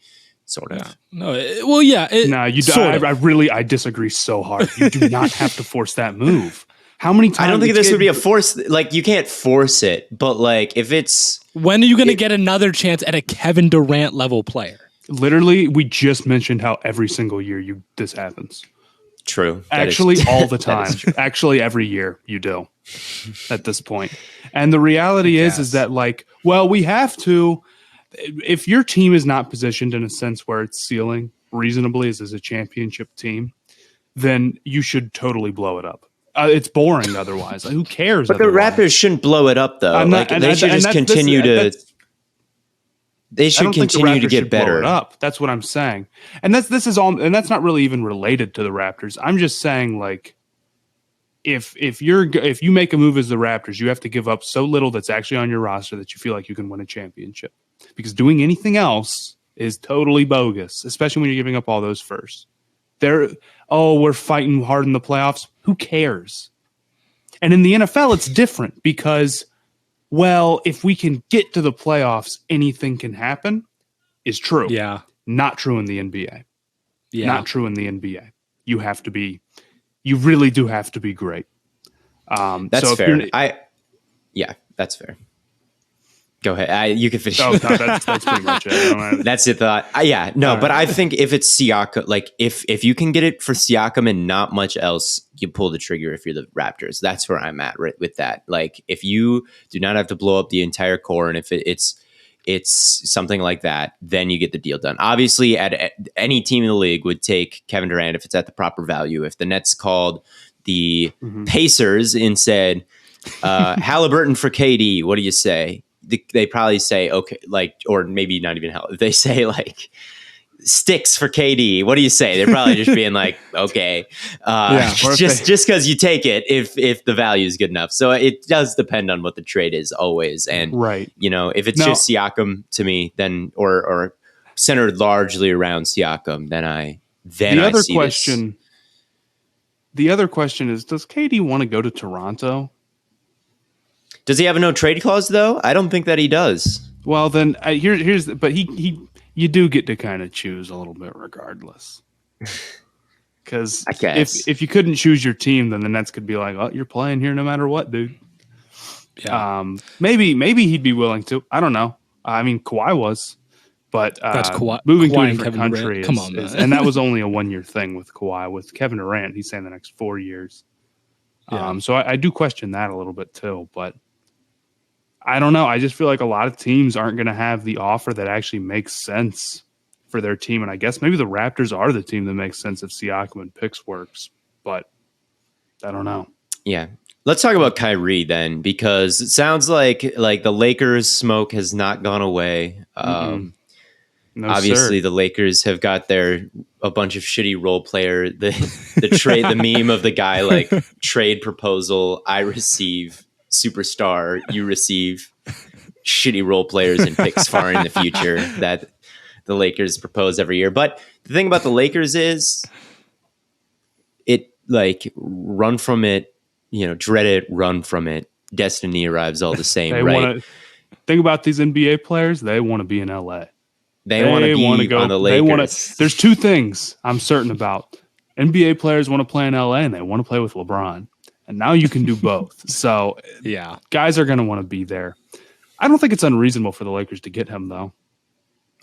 sort of. Yeah. No, well, yeah. I disagree so hard. You do not have to force that move. How many times? I don't think this would be a force. You can't force it, but if it's, when are you going to get another chance at a Kevin Durant level player? Literally, we just mentioned how every single year this happens. True. Actually, all the time. Actually, every year you do at this point. And the reality is that we have to, if your team is not positioned in a sense where it's ceiling reasonably as a championship team, then you should totally blow it up. It's boring otherwise. Who cares? But the Raptors shouldn't blow it up though. They should just continue to. They should continue to get better. Blow it up. That's what I'm saying. And that's not really even related to the Raptors. I'm just saying if you make a move as the Raptors, you have to give up so little that's actually on your roster that you feel like you can win a championship. Because doing anything else is totally bogus, especially when you're giving up all those firsts. We're fighting hard in the playoffs. Who cares? And in the NFL, it's different because, if we can get to the playoffs, anything can happen is true. Yeah. Not true in the NBA. Yeah. Not true in the NBA. You really do have to be great. That's so fair. Yeah, that's fair. Go ahead. You can finish. Oh, no, that's pretty much it. That's it. But I think if it's Siakam, like if you can get it for Siakam and not much else, you pull the trigger if you're the Raptors. That's where I'm at right with that. Like if you do not have to blow up the entire core, and if it's something like that, then you get the deal done. Obviously, at any team in the league would take Kevin Durant if it's at the proper value. If the Nets called the Pacers and said Halliburton for KD, what do you say? They probably say okay, like, or maybe not even hell. If they say like sticks for KD, what do you say? They're probably just being like, okay, just because you take it if the value is good enough. So it does depend on what the trade is always, and if it's just Siakam to me, then or centered largely around Siakam, The other question is, does KD want to go to Toronto? Does he have a no trade clause though? I don't think that he does. Well, then but you do get to kind of choose a little bit regardless. Because if you couldn't choose your team, then the Nets could be like, "Oh, you're playing here no matter what, dude." Yeah. Maybe he'd be willing to. I don't know. I mean, Kawhi was, but that's Kawhi, moving Kawhi to a different country. Come on, man. And that was only a 1 year thing with Kawhi. With Kevin Durant, he's saying the next 4 years. Yeah. So I do question that a little bit too, but I don't know. I just feel like a lot of teams aren't going to have the offer that actually makes sense for their team. And I guess maybe the Raptors are the team that makes sense if Siakam and picks works, but I don't know. Yeah. Let's talk about Kyrie then, because it sounds like the Lakers smoke has not gone away. No, obviously the Lakers have got a bunch of shitty role player, the trade, the meme of the guy, like trade proposal, I receive superstar, you receive shitty role players and picks far in the future that the Lakers propose every year. But the thing about the Lakers is it like run from it, dread it, run from it. Destiny arrives all the same, right? Think about these NBA players. They want to be in LA. They want to be on the Lakers. There's two things I'm certain about. NBA players want to play in LA and they want to play with LeBron. And now you can do both. So yeah, guys are going to want to be there. I don't think it's unreasonable for the Lakers to get him, though.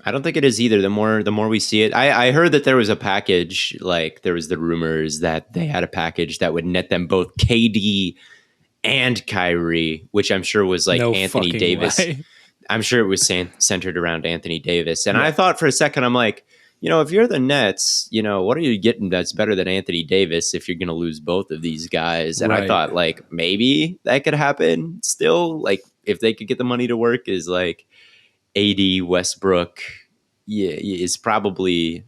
I don't think it is either. The more we see it, I heard that there was a package, like there was the rumors that they had a package that would net them both KD and Kyrie, which I'm sure was like Anthony Davis. Way. I'm sure it was centered around Anthony Davis. And I thought for a second, I'm like, if you're the Nets, what are you getting that's better than Anthony Davis if you're going to lose both of these guys? And I thought like maybe that could happen still. Like if they could get the money to work is like AD Westbrook is probably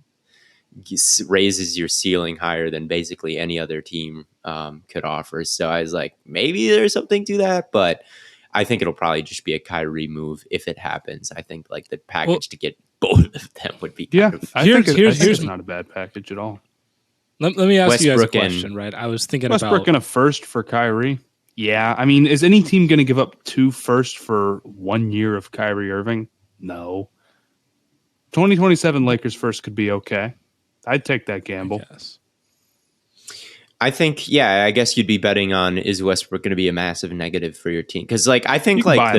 raises your ceiling higher than basically any other team could offer. So I was like, maybe there's something to that, but I think it'll probably just be a Kyrie move if it happens. I think like the package to get both of them would be I think it's not a bad package at all. Let me ask you guys a question, right? I was thinking Westbrook and a first for Kyrie. Yeah, I mean, is any team going to give up 2 firsts for 1 year of Kyrie Irving? No. 2027 Lakers first could be okay. I'd take that gamble. I think, I guess you'd be betting on, is Westbrook going to be a massive negative for your team? Because like I think like I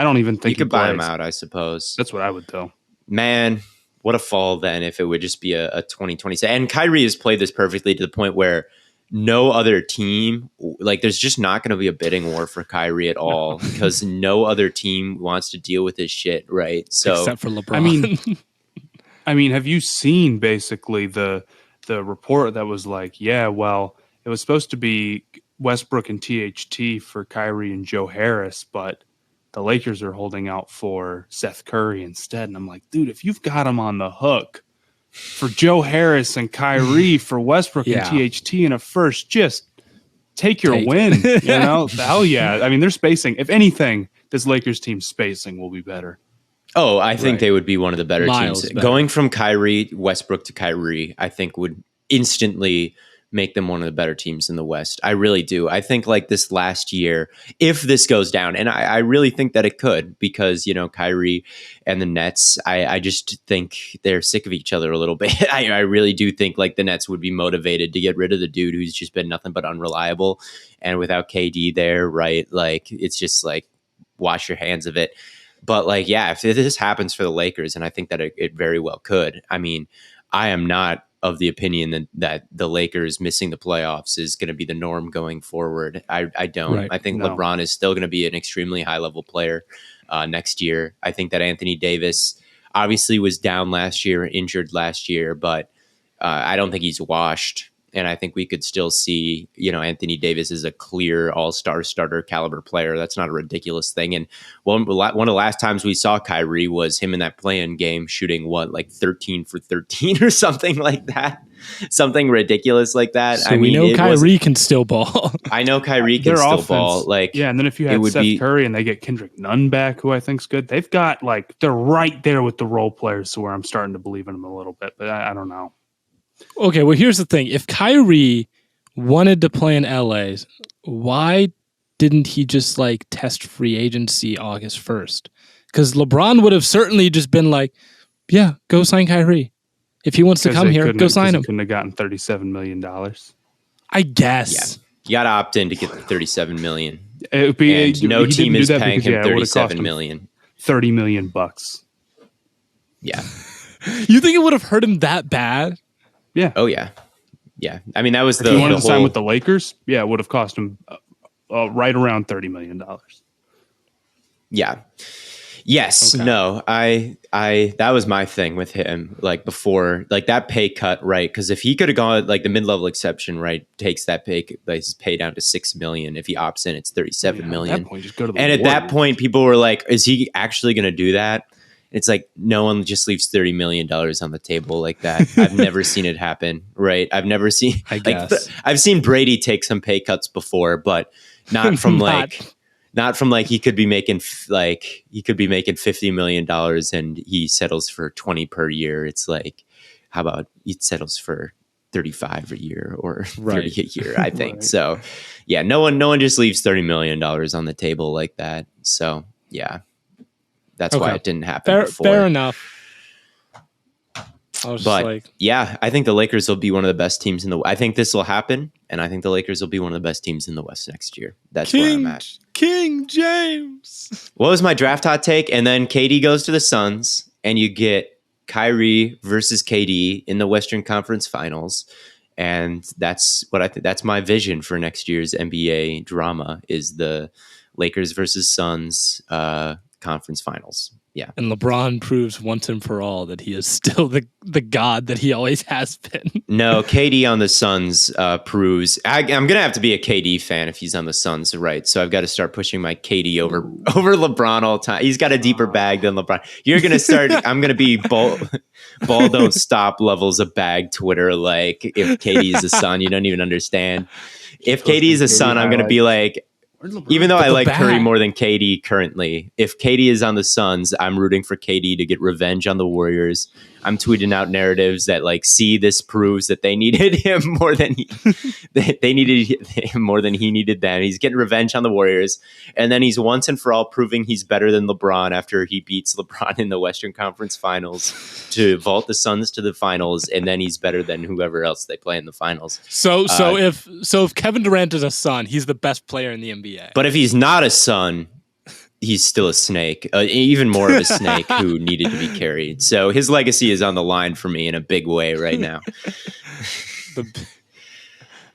don't even think you could buy him out. I suppose that's what I would do. Man, what a fall then if it would just be a 2027. And Kyrie has played this perfectly to the point where no other team, like there's just not going to be a bidding war for Kyrie at all because no other team wants to deal with his shit, right? So except for LeBron. I mean, have you seen basically the report that was like, it was supposed to be Westbrook and THT for Kyrie and Joe Harris, but the Lakers are holding out for Seth Curry instead. And I'm like, dude, if you've got him on the hook for Joe Harris and Kyrie for Westbrook and THT in a first, just take your win. Hell yeah. I mean, they're spacing. If anything, this Lakers team spacing will be better. Oh, I think they would be one of the better teams. Going from Westbrook to Kyrie, I think would instantly make them one of the better teams in the West. I really do. I think like this last year, if this goes down, and I really think that it could, because, you know, Kyrie and the Nets, I just think they're sick of each other a little bit. I really do think like the Nets would be motivated to get rid of the dude who's just been nothing but unreliable. And without KD there, right, like it's just like wash your hands of it. But like, yeah, if this happens for the Lakers, and I think that it very well could, I mean, I am not of the opinion that the Lakers missing the playoffs is going to be the norm going forward. I don't. Right. I think No. LeBron is still going to be an extremely high level player next year. I think that Anthony Davis obviously was down last year, injured last year, but I don't think he's washed. And I think we could still see, you know, Anthony Davis is a clear all-star starter caliber player. That's not a ridiculous thing. And one of the last times we saw Kyrie was him in that play-in game shooting like 13 for 13 or something like that. Something ridiculous like that. So we know Kyrie can still ball. I know Kyrie can Their still offense, ball. Like, yeah, and then if you had Seth Curry and they get Kendrick Nunn back, who I think's good, they've got like they're right there with the role players, to where I'm starting to believe in them a little bit. But I don't know. Okay, well, here's the thing. If Kyrie wanted to play in LA, why didn't he just like test free agency August 1st? Because LeBron would have certainly just been like, yeah, go sign Kyrie. If he wants to come here, go sign him. Couldn't have gotten $37 million. I guess. Yeah. You got to opt in to get the $37 million. It would be, and no team is paying him $37 million. $30 million. Yeah. You think it would have hurt him that bad? Yeah. Oh, yeah. Yeah. I mean, that was if he wanted to sign with the Lakers, yeah, it would have cost him right around $30 million. Yeah. Yes. Okay. No, I that was my thing with him, like before, like that pay cut, right? Because if he could have gone like the mid-level exception, right, takes that pay down to $6 million. If he opts in, it's $37 million. At that point, just go to the and Warriors. At that point, people were like, is he actually going to do that? It's like no one just leaves $30 million on the table like that. I've never seen it happen, right? I've never seen. I guess I've seen Brady take some pay cuts before, but not from not from like he could be making $50 million and he settles for 20 per year. It's like, how about he settles for 35 a year or 30 a year? I think right. So. Yeah, no one just leaves $30 million on the table like that. So yeah. That's why it didn't happen before. Fair enough. Yeah, I think the Lakers will be one of the best teams in the West. I think this will happen, and I think the Lakers will be one of the best teams in the West next year. That's where I'm at. King James. What was my draft hot take? And then KD goes to the Suns, and you get Kyrie versus KD in the Western Conference Finals. And that's what I think. That's my vision for next year's NBA drama is the Lakers versus Suns conference finals. Yeah. And LeBron proves once and for all that he is still the god that he always has been. No, KD on the Suns proves I'm going to have to be a KD fan if he's on the Suns, right? So I've got to start pushing my KD over LeBron all the time. He's got a deeper bag than LeBron. You're going to start, I'm going to be ball don't stop levels of bag Twitter. Like if KD is a Sun, you don't even understand. If KD is a Sun, I'm going to be like, even though I like Curry more than KD currently, if KD is on the Suns, I'm rooting for KD to get revenge on the Warriors. I'm tweeting out narratives that like, see, this proves that they needed him more than they needed him more than he needed them. He's getting revenge on the Warriors, and then he's once and for all proving he's better than LeBron after he beats LeBron in the Western Conference Finals to vault the Suns to the finals, and then he's better than whoever else they play in the finals. So if Kevin Durant is a Sun, he's the best player in the NBA. But if he's not a Sun, he's still a snake, even more of a snake who needed to be carried. So his legacy is on the line for me in a big way right now.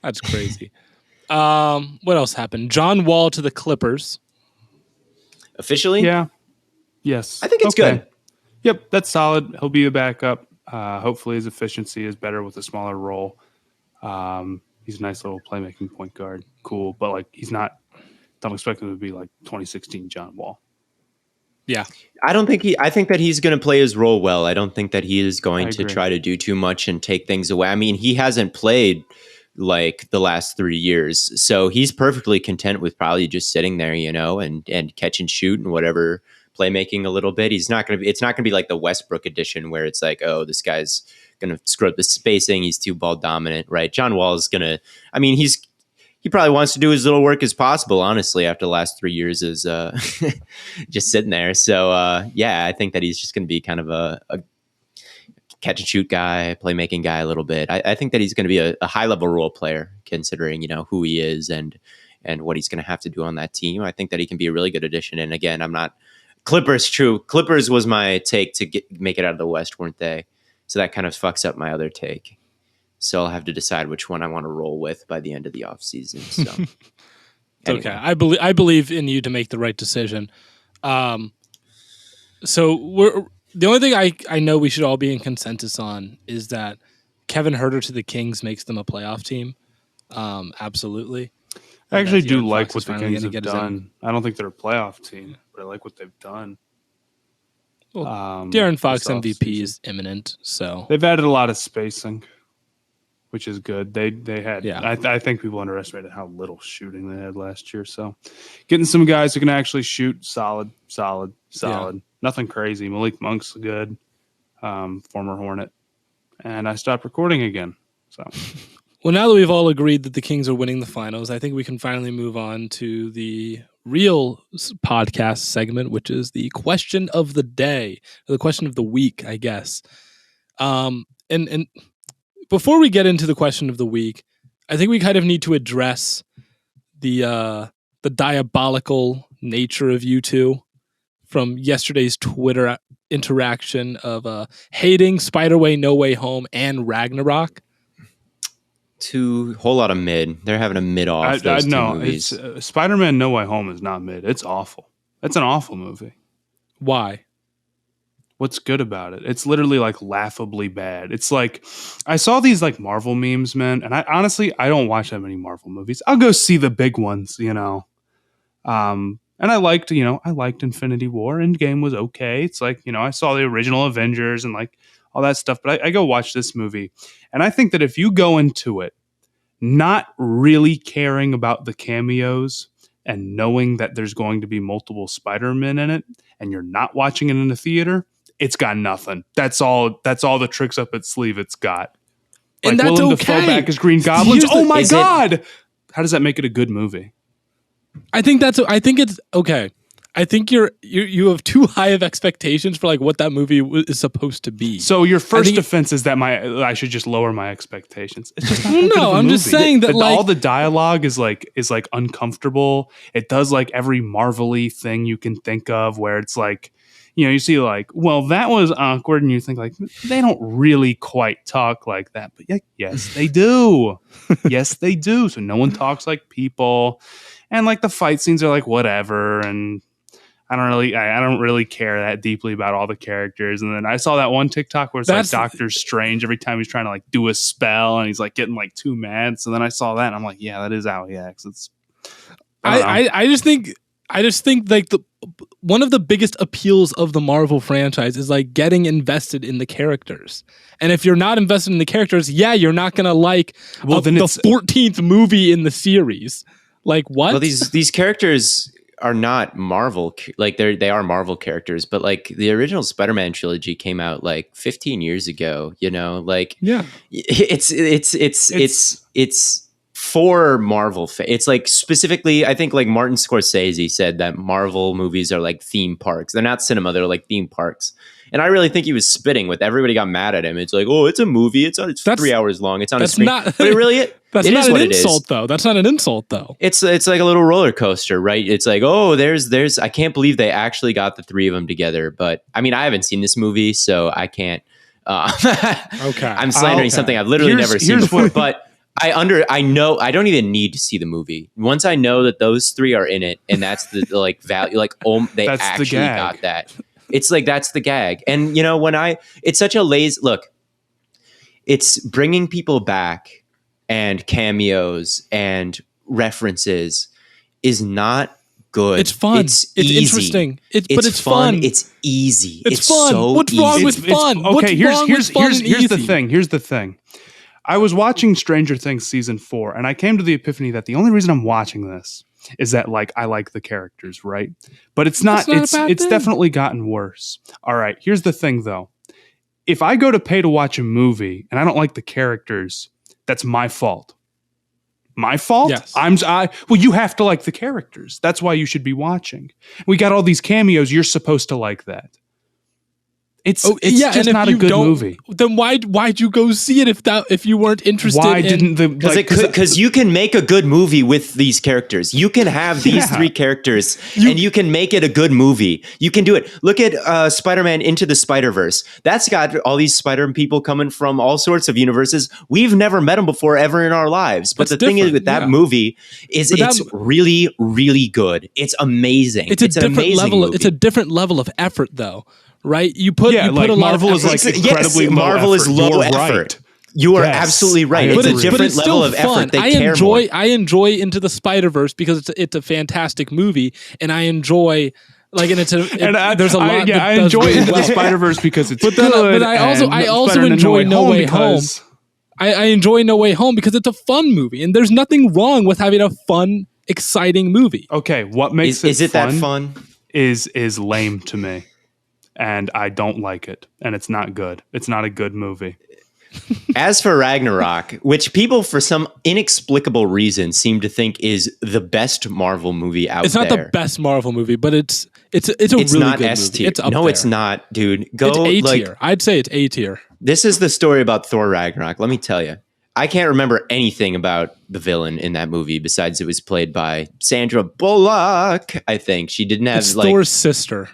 That's crazy. What else happened? John Wall to the Clippers. Officially? Yeah. Yes. I think it's good. Yep, that's solid. He'll be a backup. Hopefully his efficiency is better with a smaller role. He's a nice little playmaking point guard. Cool, but like he's not. Don't expect him to be like 2016 John Wall. Yeah. I think that he's going to play his role well. I don't think that he is going to try to do too much and take things away. I mean, he hasn't played like the last 3 years. So he's perfectly content with probably just sitting there, you know, and catch and shoot and whatever, playmaking a little bit. It's not going to be like the Westbrook edition where it's like, oh, this guy's going to screw up the spacing. He's too ball dominant, right? John Wall is going to, I mean, he probably wants to do as little work as possible, honestly, after the last 3 years is just sitting there. So, yeah, I think that he's just going to be kind of a catch and shoot guy, playmaking guy a little bit. I think that he's going to be a high level role player, considering, who he is and what he's going to have to do on that team. I think that he can be a really good addition. And again, I'm not Clippers. True. Clippers was my take to make it out of the West, weren't they? So that kind of fucks up my other take. So I'll have to decide which one I want to roll with by the end of the offseason. So anyway. Okay. I believe in you to make the right decision. So the only thing I know we should all be in consensus on is that Kevin Huerter to the Kings makes them a playoff team. Absolutely. I actually do like what the Kings have done. I don't think they're a playoff team, but I like what they've done. Well, De'Aaron Fox MVP is imminent, so they've added a lot of spacing, which is good. They had. Yeah. I think people underestimated how little shooting they had last year. So getting some guys who can actually shoot solid. Yeah. Nothing crazy. Malik Monk's good, former Hornet, and I stopped recording again. So. Well, now that we've all agreed that the Kings are winning the finals, I think we can finally move on to the real podcast segment, which is the question of the day, or the question of the week, I guess. And before we get into the question of the week, I think we kind of need to address the diabolical nature of you two from yesterday's Twitter interaction of hating Spider-Way, No Way Home, and Ragnarok. Whole lot of mid. They're having a mid off. Those two movies. It's Spider-Man No Way Home is not mid. It's awful. It's an awful movie. Why? What's good about it? It's literally like laughably bad. It's like I saw these like Marvel memes, man, and I don't watch that many Marvel movies. I'll go see the big ones, And I liked Infinity War. Endgame was okay. It's like, I saw the original Avengers and like all that stuff, but I go watch this movie. And I think that if you go into it not really caring about the cameos and knowing that there's going to be multiple Spider-Men in it, and you're not watching it in the theater, it's got nothing. That's all the tricks up its sleeve it's got. Like, and that's Willem okay. Dafoe back as Green Goblins. Oh my God! How does that make it a good movie? I think it's okay. I think you have too high of expectations for like what that movie is supposed to be. So your first defense is that I should just lower my expectations. It's just not no. I'm just saying that like all the dialogue is like uncomfortable. It does like every Marvel-y thing you can think of, where it's like, you see like, well, that was awkward, and you think like they don't really quite talk like that, but yes, they do. Yes, they do. So no one talks like people, and like the fight scenes are like whatever, and I don't really care that deeply about all the characters. And then I saw that one TikTok where it's like Doctor Strange every time he's trying to like do a spell and he's like getting like too mad. So then I saw that and I'm like, yeah, that is how he acts. I just think like one of the biggest appeals of the Marvel franchise is like getting invested in the characters. And if you're not invested in the characters, you're not going to like the 14th movie in the series. Like what? Well, these characters are not Marvel, like they are Marvel characters, but like the original Spider-Man trilogy came out like 15 years ago, like it's for Marvel. It's like specifically, I think like Martin Scorsese said that Marvel movies are like theme parks. They're not cinema, they're like theme parks. And I really think he was spitting with everybody got mad at him. It's like, oh, it's a movie. It's 3 hours long. It's on a screen. But it really that's not an insult, though. That's not an insult, though. It's like a little roller coaster, right? It's like, oh, there's. I can't believe they actually got the three of them together. But I mean, I haven't seen this movie, so I can't. Okay, I'm slandering something I've literally never seen before. But I know I don't even need to see the movie. Once I know that those three are in it, and that's the like value, like they actually got that. It's like that's the gag. And it's such a lazy look. It's bringing people back and cameos and references is not good. It's fun. It's easy. Interesting. But it's fun. It's easy. It's fun. So what's easy. wrong with fun? Okay, here's the thing. I was watching Stranger Things season 4, and I came to the epiphany that the only reason I'm watching this is that like I like the characters, right? But it's not. It's definitely gotten worse. All right. Here's the thing, though. if I go to pay to watch a movie and I don't like the characters, that's my fault. My fault? Yes. Well, you have to like the characters. That's why you should be watching. We got all these cameos. You're supposed to like that. It's just not a good movie. Then why'd you go see it if you weren't interested? Why didn't the because you can make a good movie with these characters. You can have these three characters and you can make it a good movie. You can do it. Look at Spider-Man Into the Spider-Verse. That's got all these Spider-Man people coming from all sorts of universes. We've never met them before ever in our lives. But the thing is with that movie is it's really, really good. It's amazing. It's a different level. It's a different level of effort though. Right, you put a lot Marvel of is like incredibly Marvel is low effort. Right. You are absolutely right. It's a different level of effort. They care more. I enjoy Into the Spider-Verse because it's a fantastic movie, and I enjoy there's a lot. I enjoy Into the Spider-Verse because it's good. But I also enjoy No Way Home. I enjoy No Way Home because it's a fun movie, and there's nothing wrong with having a fun, exciting movie. Okay, what makes it that fun? Is lame to me. And I don't like it. And it's not good. It's not a good movie. As for Ragnarok, which people for some inexplicable reason seem to think is the best Marvel movie out there. It's not the best Marvel movie, but it's a really not good S tier. movie. It's up no, there. It's not, dude. It's A tier. I'd say it's A tier. This is the story about Thor Ragnarok. Let me tell you. I can't remember anything about the villain in that movie besides it was played by Sandra Bullock, I think. She didn't have Thor's sister.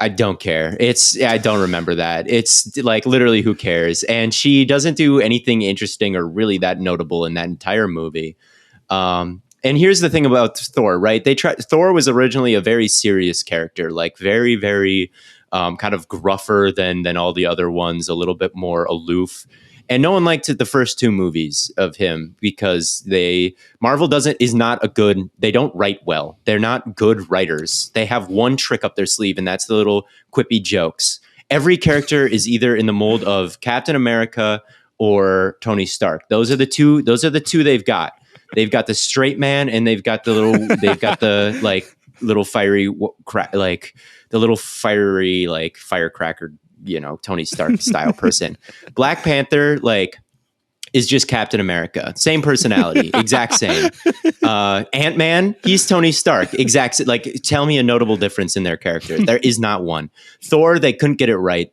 I don't care. I don't remember that. It's like literally who cares? And she doesn't do anything interesting or really that notable in that entire movie. And here's the thing about Thor, right? Thor was originally a very serious character, like very, very kind of gruffer than all the other ones, a little bit more aloof. And no one liked the first two movies of him because Marvel they don't write well. They're not good writers. They have one trick up their sleeve, and that's the little quippy jokes. Every character is either in the mold of Captain America or Tony Stark. Those are the two they've got. They've got the straight man, and they've got the little fiery firecracker, Tony Stark style person. Black Panther, is just Captain America. Same personality, exact same. Ant-Man, he's Tony Stark. Exact. Tell me a notable difference in their characters. There is not one. Thor, they couldn't get it right.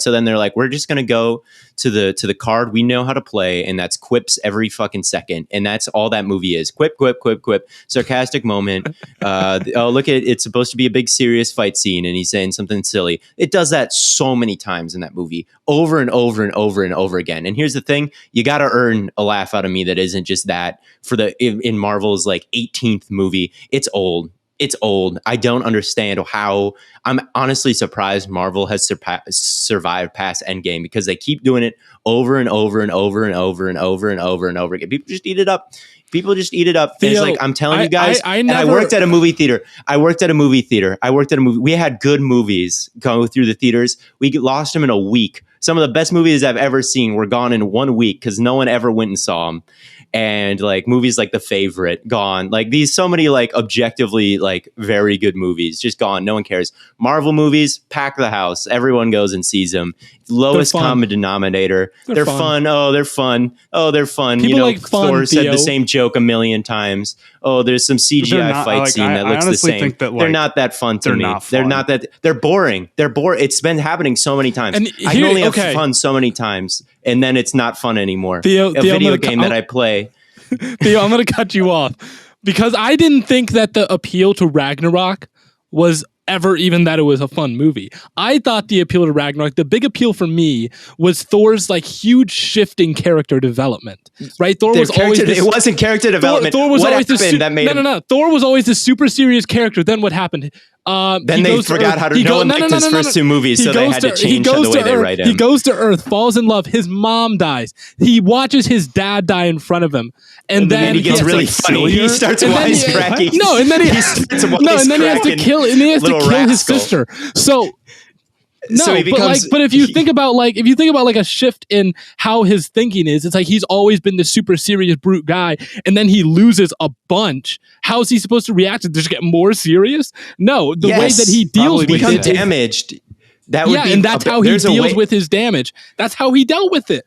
So then they're like, we're just going to go to the card we know how to play, and that's quips every fucking second. And that's all that movie is. Quip, quip, quip, quip. Sarcastic moment. Look at it. It's supposed to be a big serious fight scene, and he's saying something silly. It does that so many times in that movie, over and over and over and over again. And here's the thing. You got to earn a laugh out of me that isn't just that in Marvel's 18th movie. It's old. I don't understand how. I'm honestly surprised Marvel has survived past Endgame because they keep doing it over and over and over and over and over and over and over again. People just eat it up. Theo, It's I'm telling you guys, I worked at a movie theater. We had good movies go through the theaters. We lost them in a week. Some of the best movies I've ever seen were gone in 1 week because no one ever went and saw them. And movies like The Favorite, gone. So many objectively very good movies, just gone. No one cares. Marvel movies, pack the house. Everyone goes and sees them. Lowest common denominator. They're fun. Oh, they're fun. People Thor said Theo. the same joke a million times. Oh, there's some CGI fight scene that looks the same. Think that, they're not that fun to me. They're not that. They're boring. It's been happening so many times. And I can only have fun so many times, and then it's not fun anymore. Theo, a video game that I play. Theo, I'm going to cut you off because I didn't think that the appeal to Ragnarok was ever even that it was a fun movie. I thought the appeal to Ragnarok, the big appeal for me was Thor's huge shifting character development, right? Thor was always it wasn't character development. Thor was what always happened that made no. Thor was always the super serious character. Then what happened? Then they forgot how to. No one liked his first two movies, so they had to change the way they write him. He goes to Earth, falls in love. His mom dies. He watches his dad die in front of him, and then he gets really funny. He starts wisecracking. No, and then he has to kill. And he has to kill his sister. So. No, so but if you think about a shift in how his thinking is, it's he's always been the super serious brute guy, and then he loses a bunch. How is he supposed to react? To just get more serious? No, the way that he deals with it, damaged. That would be, and that's how he deals with his damage. That's how he dealt with it.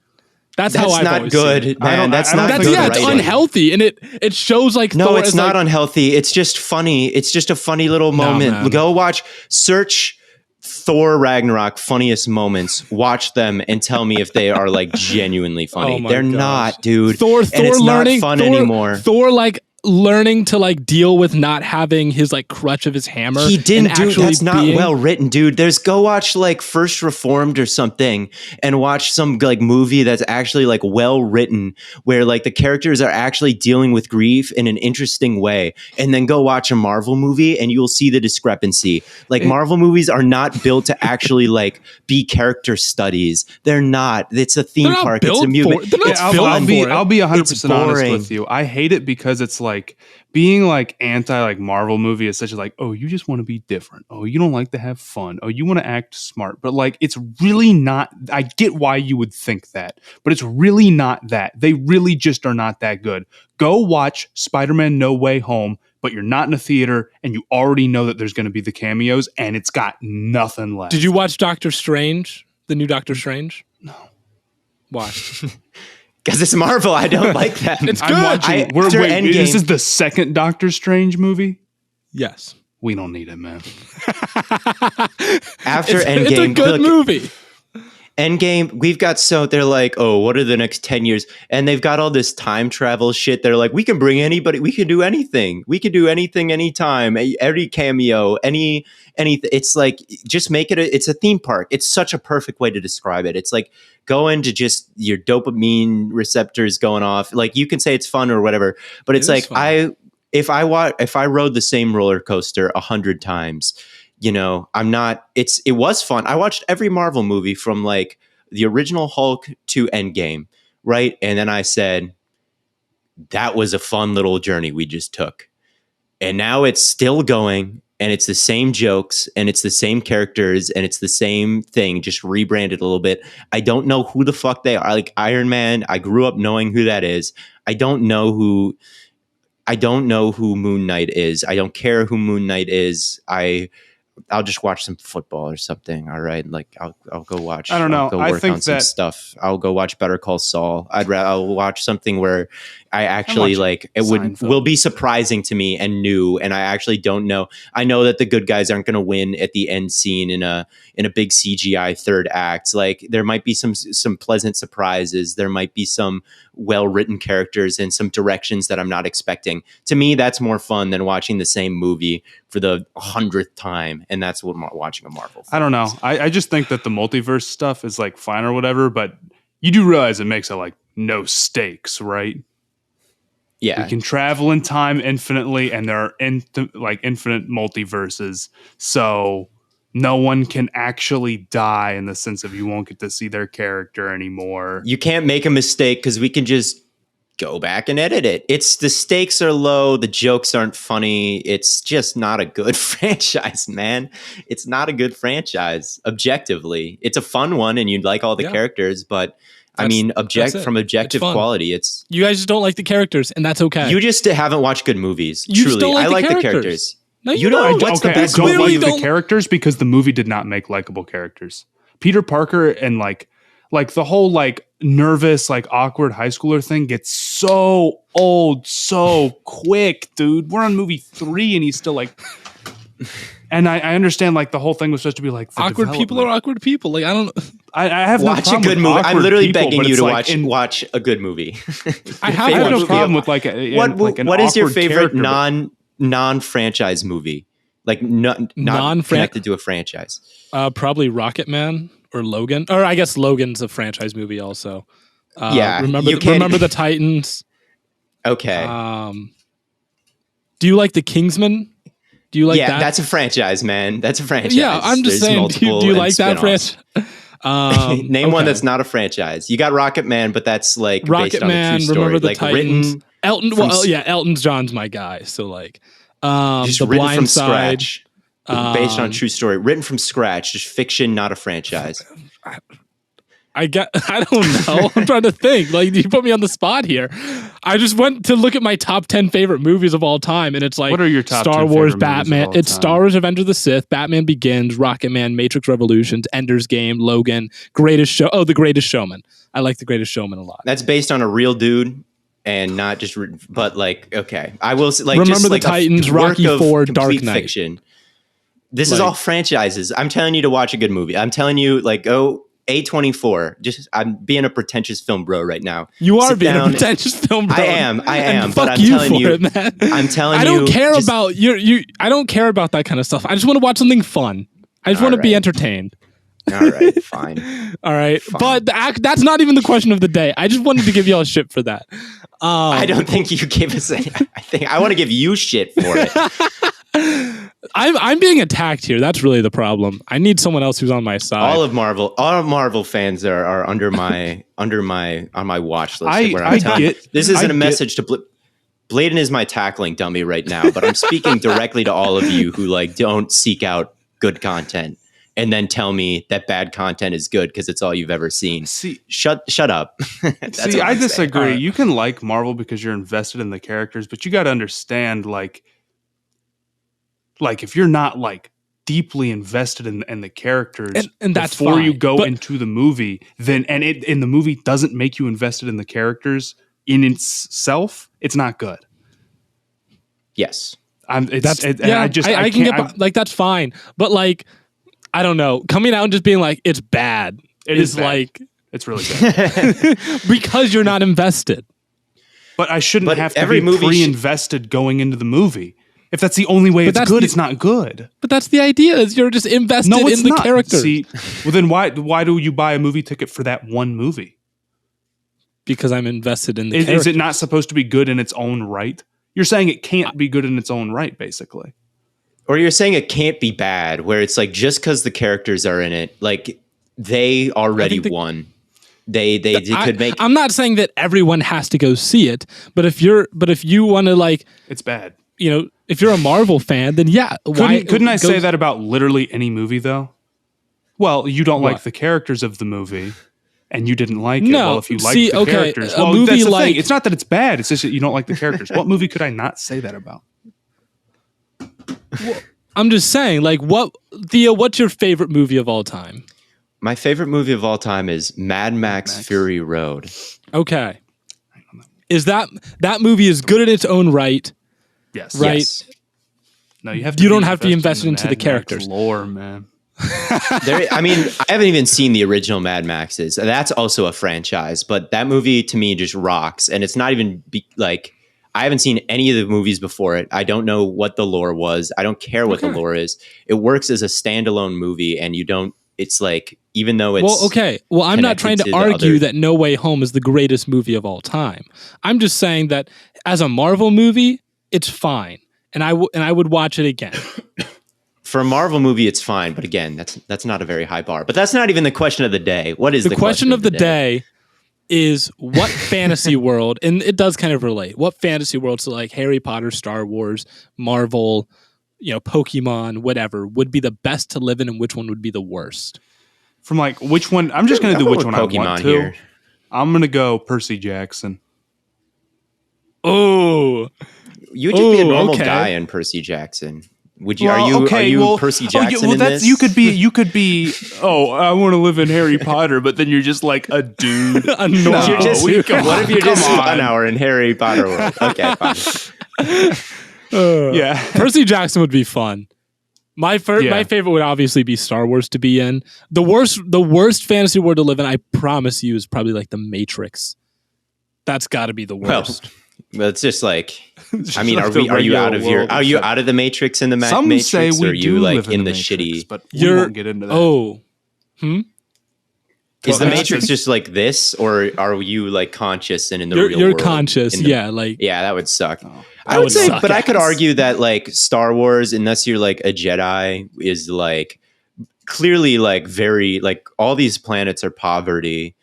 That's how I've not always good, seen it. man. That's not good. Yeah, it's unhealthy, and it shows like no, Thor it's not unhealthy. It's just funny. It's just a funny little moment. Man. Go search Thor Ragnarok funniest moments. Watch them and tell me if they are like genuinely funny. They're not, dude. Thor and it's learning not fun anymore. Thor like learning to like deal with not having his like crutch of his hammer. He didn't do that's not well written, dude. Go watch like First Reformed or something and watch some like movie that's actually like well written where like the characters are actually dealing with grief in an interesting way. And then go watch a Marvel movie and you'll see the discrepancy. Like Marvel movies are not built to actually like be character studies. They're not. It's a theme park. It's a movie. I'll be 100% honest with you. I hate it because it's like being like anti like Marvel movie is such a like, oh, you just want to be different. Oh, you don't like to have fun. Oh, you want to act smart. But like, it's really not. I get why you would think that, but it's really not that. They really just are not that good. Go watch Spider-Man No Way Home, but you're not in a theater and you already know that there's going to be the cameos and it's got nothing left. Did you watch Doctor Strange? The new Doctor Strange? No. Why? Because it's Marvel. I don't like that. It's good. This is the second Doctor Strange movie? Yes. We don't need it, man. After Endgame. It's a good movie. Endgame, they're like, oh, what are the next 10 years? And they've got all this time travel shit. They're like, we can bring anybody. We can do anything. We can do anything, anytime, every cameo, anything. It's like, just make it, it's a theme park. It's such a perfect way to describe it. It's like going to just your dopamine receptors going off. Like you can say it's fun or whatever, but it's like, if I rode the same roller coaster 100 times, you know, it was fun. I watched every Marvel movie from like the original Hulk to Endgame, right? And then I said, that was a fun little journey we just took. And now it's still going and it's the same jokes and it's the same characters and it's the same thing, just rebranded a little bit. I don't know who the fuck they are. Like Iron Man, I grew up knowing who that is. I don't know who Moon Knight is. I don't care who Moon Knight is. I'll just watch some football or something. All right. Like I'll go watch. I don't know. I'll go work on some stuff. I'll go watch Better Call Saul. I'll watch something where I actually like it will be surprising to me and new. And I actually don't know. I know that the good guys aren't going to win at the end scene in a big CGI third act. Like there might be some pleasant surprises. There might be some well-written characters and some directions that I'm not expecting. To me, that's more fun than watching the same movie for the 100th time. And that's what watching a Marvel film I don't know. I just think that the multiverse stuff is like fine or whatever, but you do realize it makes it like no stakes, right? Yeah. We can travel in time infinitely and there are infinite multiverses. So no one can actually die in the sense of you won't get to see their character anymore. You can't make a mistake because we can just go back and edit it. It's the stakes are low. The jokes aren't funny. It's just not a good franchise, man. It's not a good franchise. Objectively, it's a fun one and you'd like all the characters, but I mean, from objective quality, it's you guys just don't like the characters and that's okay. You just haven't watched good movies. You truly. Don't like I like the characters. No, you don't. I don't like the characters because the movie did not make likable characters. Peter Parker and like the whole like nervous, like awkward high schooler thing gets so old so quick, dude. We're on movie 3 and he's still like. And I understand like the whole thing was supposed to be like awkward people are awkward people. Like I don't. I have watch no a good movie. I'm literally begging you to like watch a good movie. I have no problem with like what is your favorite non-franchise movie? Like not connected to a franchise. Probably Rocket Man or Logan. Or I guess Logan's a franchise movie also. Remember the Titans. Okay. Do you like the Kingsman? Do you like that? Yeah, that's a franchise, man. That's a franchise. Yeah, I'm just saying. Do you like that franchise? Name one that's not a franchise. You got Rocket Man, but that's like Rocket Man. Based on a true story. Remember the like Titans. Elton. Elton John's my guy. So like, just The written Blind from Side, scratch, based on a true story, written from scratch, just fiction, not a franchise. I don't know. I'm trying to think. Like, you put me on the spot here. I just went to look at my top 10 favorite movies of all time, and it's like, What are your top Star 10 Wars, favorite movies of Batman. all It's time? Star Wars, Revenge of the Sith, Batman Begins, Rocket Man, Matrix Revolutions, Ender's Game, Logan, Greatest Show. Oh, The Greatest Showman. I like The Greatest Showman a lot. That's based on a real dude and not just, but like, okay. I will say, like, Remember just the like Titans, a work Rocky of IV, complete Dark Knight. fiction. This is Like- all franchises. I'm telling you to watch a good movie. I'm telling you, like, go A24. Just, I'm being a pretentious film bro right now. You are Sit being down. a pretentious film bro. I am, And but fuck I'm you telling for you, it, man. I'm telling I don't you, care just- about I don't care about that kind of stuff. I just want to watch something fun. I just All want to be right. entertained. All right, fine. All right, Fine. but that's not even the question of the day. I just wanted to give y'all shit for that. I don't think you gave us any. I want to give you shit for it. I'm being attacked here. That's really the problem. I need someone else who's on my side. All of Marvel fans are under my on my watch list. I where I'm telling you, get- this isn't I a get- message to Blaiden is my tackling dummy right now, but I'm speaking directly to all of you who like don't seek out good content and then tell me that bad content is good because it's all you've ever seen. See, Shut up. That's See, what I I'm saying. disagree. All right. You can like Marvel because you're invested in the characters, but you got to understand, like if you're not like deeply invested in the characters, And that's before you fine, go but- into the movie, then and the movie doesn't make you invested in the characters in itself, it's not good. Yes. And I just I I can can't. get like that's fine, but like I don't know, coming out and just being like it's bad. It is is bad. like It's really good, because you're not invested. but I shouldn't But have to every be movie pre-invested going into the movie. If that's the only way But it's that's good, the- it's not good. But that's the idea. Is you're just invested No, it's in the not. character. See, well then why do you buy a movie ticket for that one movie? Because I'm invested in the Is character. it not supposed to be good in its own right? You're saying it can't be good in its own right, basically. Or you're saying it can't be bad, where it's like just because the characters are in it, like they already won. They could make. I'm not saying that everyone has to go see it, but if you want to like, It's bad. you know, if you're a Marvel fan, then yeah. Couldn't I go- say that about literally any movie though? Well, you don't like What? the characters of the movie, and you didn't like it. No, Well, if you like see, the okay, characters, a well, movie that's the like- thing. It's not that it's bad. It's just that you don't like the characters. What movie could I not say that about? I'm just saying, like, Theo, what's your favorite movie of all time? My favorite movie of all time is Mad Max Fury Road. Okay, is that movie is good in its own right? Yes. Right. Yes. No, you have to. You don't have to be invested into Mad the Max characters. lore, man. I mean, I haven't even seen the original Mad Maxes. That's also a franchise, but that movie to me just rocks. And it's not even like, I haven't seen any of the movies before it. I don't know what the lore was. I don't care what the Okay. lore is. It works as a standalone movie, and it's like, even though it's. Well, okay. Well, I'm not connected trying to to the argue other- that No Way Home is the greatest movie of all time. I'm just saying that as a Marvel movie, it's fine, and I would watch it again. For a Marvel movie, it's fine, but again, that's not a very high bar. But that's not even the question of the day. What is the question of the day is what fantasy world, and it does kind of relate. What fantasy world, so like Harry Potter, Star Wars, Marvel, Pokemon, whatever, would be the best to live in, and which one would be the worst? From like which one? I'm just gonna do which one I Pokemon want to. here. I'm gonna go Percy Jackson. Oh, You would just be a Ooh, normal okay. guy in Percy Jackson. Would you? Well, are you Percy Jackson in this? You could be. Oh, I want to live in Harry Potter, but then you're just like a dude. a normal. You're just- come what if you're on, just come on. an hour in Harry Potter world? Okay, fine. Yeah. Percy Jackson would be fun. My favorite would obviously be Star Wars to be in. The worst fantasy world to live in, I promise you, is probably like the Matrix. That's got to be the Well, worst. Well, it's just like, I mean, like are the you regular out of your? world, Are you except- out of the Matrix in the Some Matrix? say we or are you do like live in the the Matrix, shitty? but we won't get into that. Oh, Is the Well, Matrix just like this, or are you like conscious and in the real you're world? conscious. In the- Yeah, like Yeah, that would suck. I That would would say, suck but I could ass. argue that like Star Wars, unless you're like a Jedi, is like clearly like very like all these planets are poverty,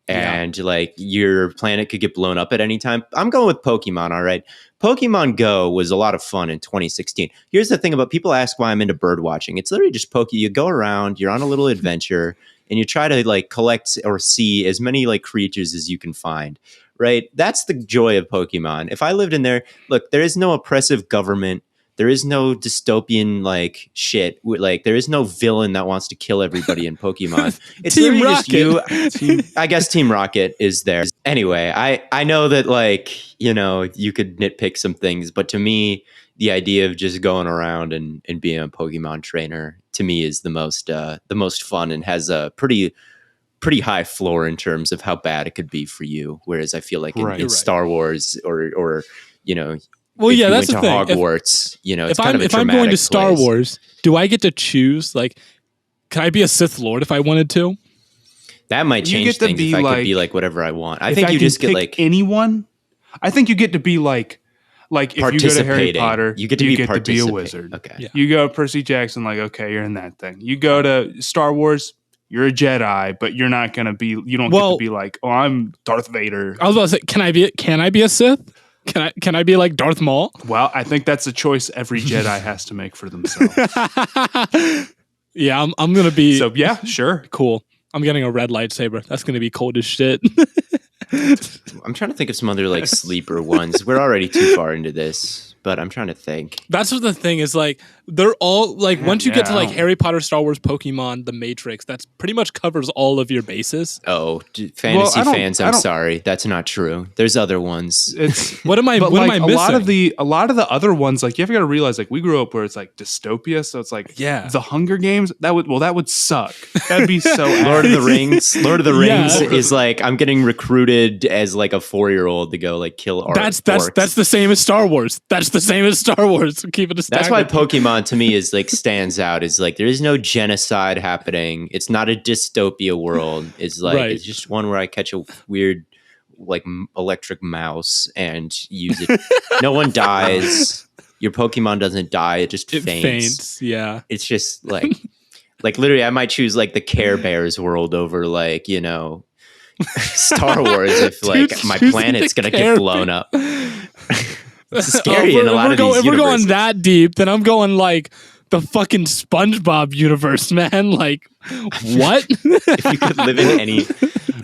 and like your planet could get blown up at any time. I'm going with Pokemon. All right, Pokemon Go was a lot of fun in 2016. Here's the thing about people ask why I'm into bird watching. It's literally just You go around, you're on a little adventure. and you try to like collect or see as many like creatures as you can find. Right? That's the joy of Pokemon. If I lived in there, look, there is no oppressive government. There is no dystopian like shit. Like there is no villain that wants to kill everybody in Pokemon. It's Team literally just you. Rocket. I guess Team Rocket is there. Anyway, I know that like, you know, you could nitpick some things, but to me, the idea of just going around and being a Pokemon trainer to me is the most fun and has a pretty high floor in terms of how bad it could be for you. Whereas I feel like in Star Wars or you know, well, if yeah, you that's went the to thing. Hogwarts, you know, it's If kind of a I'm going traumatic to Star place. Wars, do I get to choose? Like, can I be a Sith Lord if I wanted to? That might You change get to things be if I could like- be like whatever I want. I If think you can just get pick like anyone. I think you get to be like if you go to Harry participating. Potter, You get to be a participating. wizard. Okay. Yeah. You go Percy Jackson, like, okay, you're in that thing. You go to Star Wars, you're a Jedi, but you're not gonna be. You don't get to be like, oh, I'm Darth Vader. I was about to say, can I be a Sith? Can I be like Darth Maul? Well, I think that's a choice every Jedi has to make for themselves. Yeah, I'm gonna be So yeah, sure. cool. I'm getting a red lightsaber. That's gonna be cold as shit. I'm trying to think of some other like sleeper ones. We're already too far into this, but I'm trying to think. That's what the thing is. Like, they're all like, once you get to like yeah. Harry Potter, Star Wars, Pokemon, The Matrix, that's pretty much covers all of your bases. Oh, fantasy I don't- fans, I I'm don't- sorry. That's not true. There's other ones. It's What am I? but What like am I a missing? lot of the other ones, like you have got to realize, like we grew up where it's like dystopia, so it's like Yeah. the Hunger Games. That would suck. That'd be so. Lord of the Rings. Lord of the Rings Yeah. is like I'm getting recruited as like a 4-year-old to go like kill That's orcs. the same as Star Wars. That's the same as Star Wars. Keep it a stack. That's why Pokemon to me is like stands out. Is like there is no genocide happening. It's not a dystopia world. It's like Right. it's just one where I catch a weird like electric mouse and use it. No one dies. Your Pokemon doesn't die. It just it faints. faints. Yeah. It's just like like literally I might choose like the Care Bears world over like, you know, Star Wars if like Dude, my choosing planet's the gonna Care get blown up. It's scary in a lot of these If we're going universes. that deep, then I'm going like the fucking SpongeBob universe, man. Like, what? If you could live in any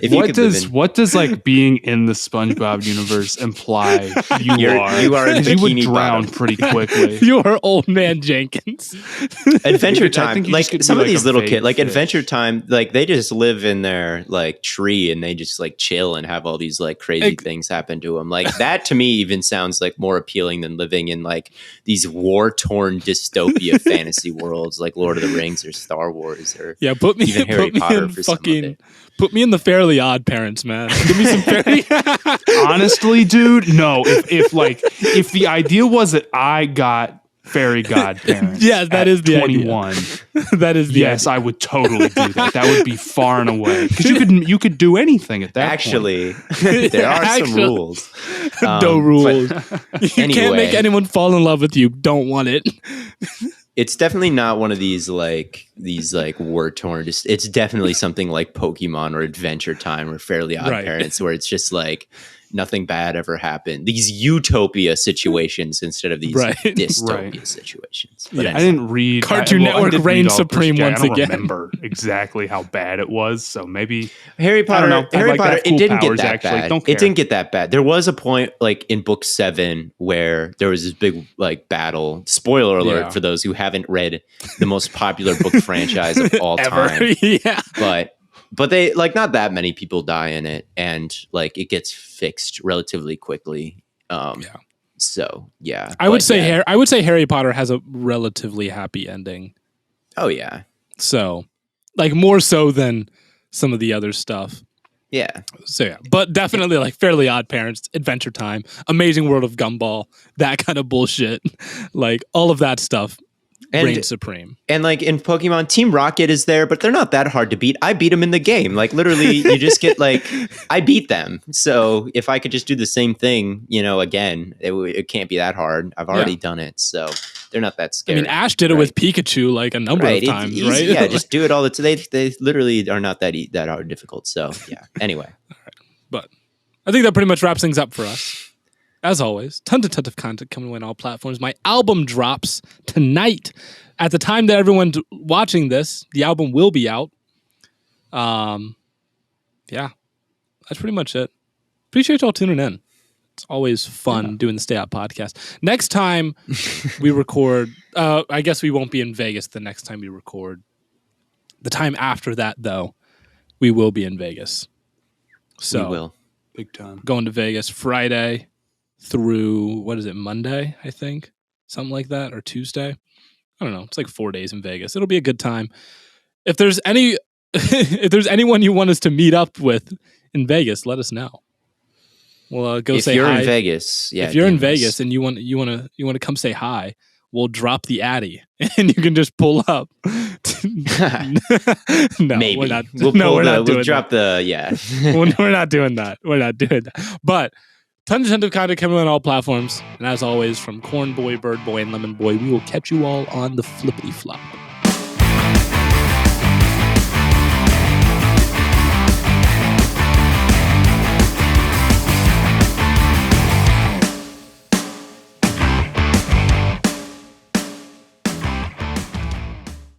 if you could live in What does like being in the SpongeBob universe imply? You you are in 'Cause you would Bikini drown Bottom. pretty quickly. You're old man Jenkins. Adventure I Time, think you like just could some be of like these a little fake kids, like fish. Adventure Time, like they just live in their like tree and they just like chill and have all these like crazy things happen to them. Like that to me even sounds like more appealing than living in like these war torn dystopia fantasy worlds like Lord of the Rings or Star Wars or Yeah, put me, Even Harry put me Potter in for some of fucking, it. put me in the Fairly Odd Parents, man. Give me some Fairly. Honestly, dude, no. If the idea was that I got fairy godparents, Yeah, that at is the idea. 21. That is the Yes, I would totally do that. That would be far and away because you could do anything at that point. actually there are some Actually. rules. no but rules. You can't anyway. make anyone fall in love with you. Don't want it. It's definitely not one of these like war torn. It's definitely something like Pokemon or Adventure Time or Fairly Odd Right. Parents, where it's just like nothing bad ever happened. These utopia situations instead of these Right. dystopia Right. situations. Yeah. I didn't read Cartoon Network did reigns read all of Percy supreme Jackson. once I don't again. remember exactly how bad it was, so maybe Harry Potter, know. I'd Harry like to Potter, have cool it didn't get powers, that actually. bad. Don't It care. didn't get that bad. There was a point like in book 7 where there was this big like battle. Spoiler alert Yeah. for those who haven't read the most popular book franchise of all time. yeah. But they like not that many people die in it and like it gets fixed relatively quickly. Yeah. So yeah. I would But, say yeah. I would say Harry Potter has a relatively happy ending. Oh yeah. So, like more so than some of the other stuff. Yeah. So yeah, but definitely like Fairly Odd Parents, Adventure Time, Amazing World of Gumball, that kind of bullshit. Like all of that stuff reigns supreme. And like in Pokemon, Team Rocket is there, but they're not that hard to beat. I beat them in the game. Like literally, you just get like, I beat them. So if I could just do the same thing, you know, again, it can't be that hard. I've already done it. So they're not that I scary. mean, Ash did it with Pikachu like a number of It's times, easy. right? Yeah, just do it all the time. They literally are not that hard difficult. So yeah. Anyway. But I think that pretty much wraps things up for us. As always, tons of content coming on all platforms. My album drops tonight. At the time that everyone's watching this, the album will be out. Yeah, that's pretty much it. Appreciate y'all tuning in. It's always fun doing the Stay Out podcast. Next time we record, I guess we won't be in Vegas the next time we record. The time after that, though, we will be in Vegas. So we will. Big time. Going to Vegas Friday through, Monday, I think? Something like that, or Tuesday. I don't know. It's like 4 days in Vegas. It'll be a good time. If there's anyone you want us to meet up with in Vegas, let us know. We'll go say hi. If you're in Vegas, if you're in Vegas and you want to come say hi, we'll drop the Addy and you can just pull up. No, maybe we're not. We'll drop the We're not doing that. We're not doing that. But tons of content coming on all platforms, and as always, from Corn Boy, Bird Boy, and Lemon Boy, we will catch you all on the flippity flop.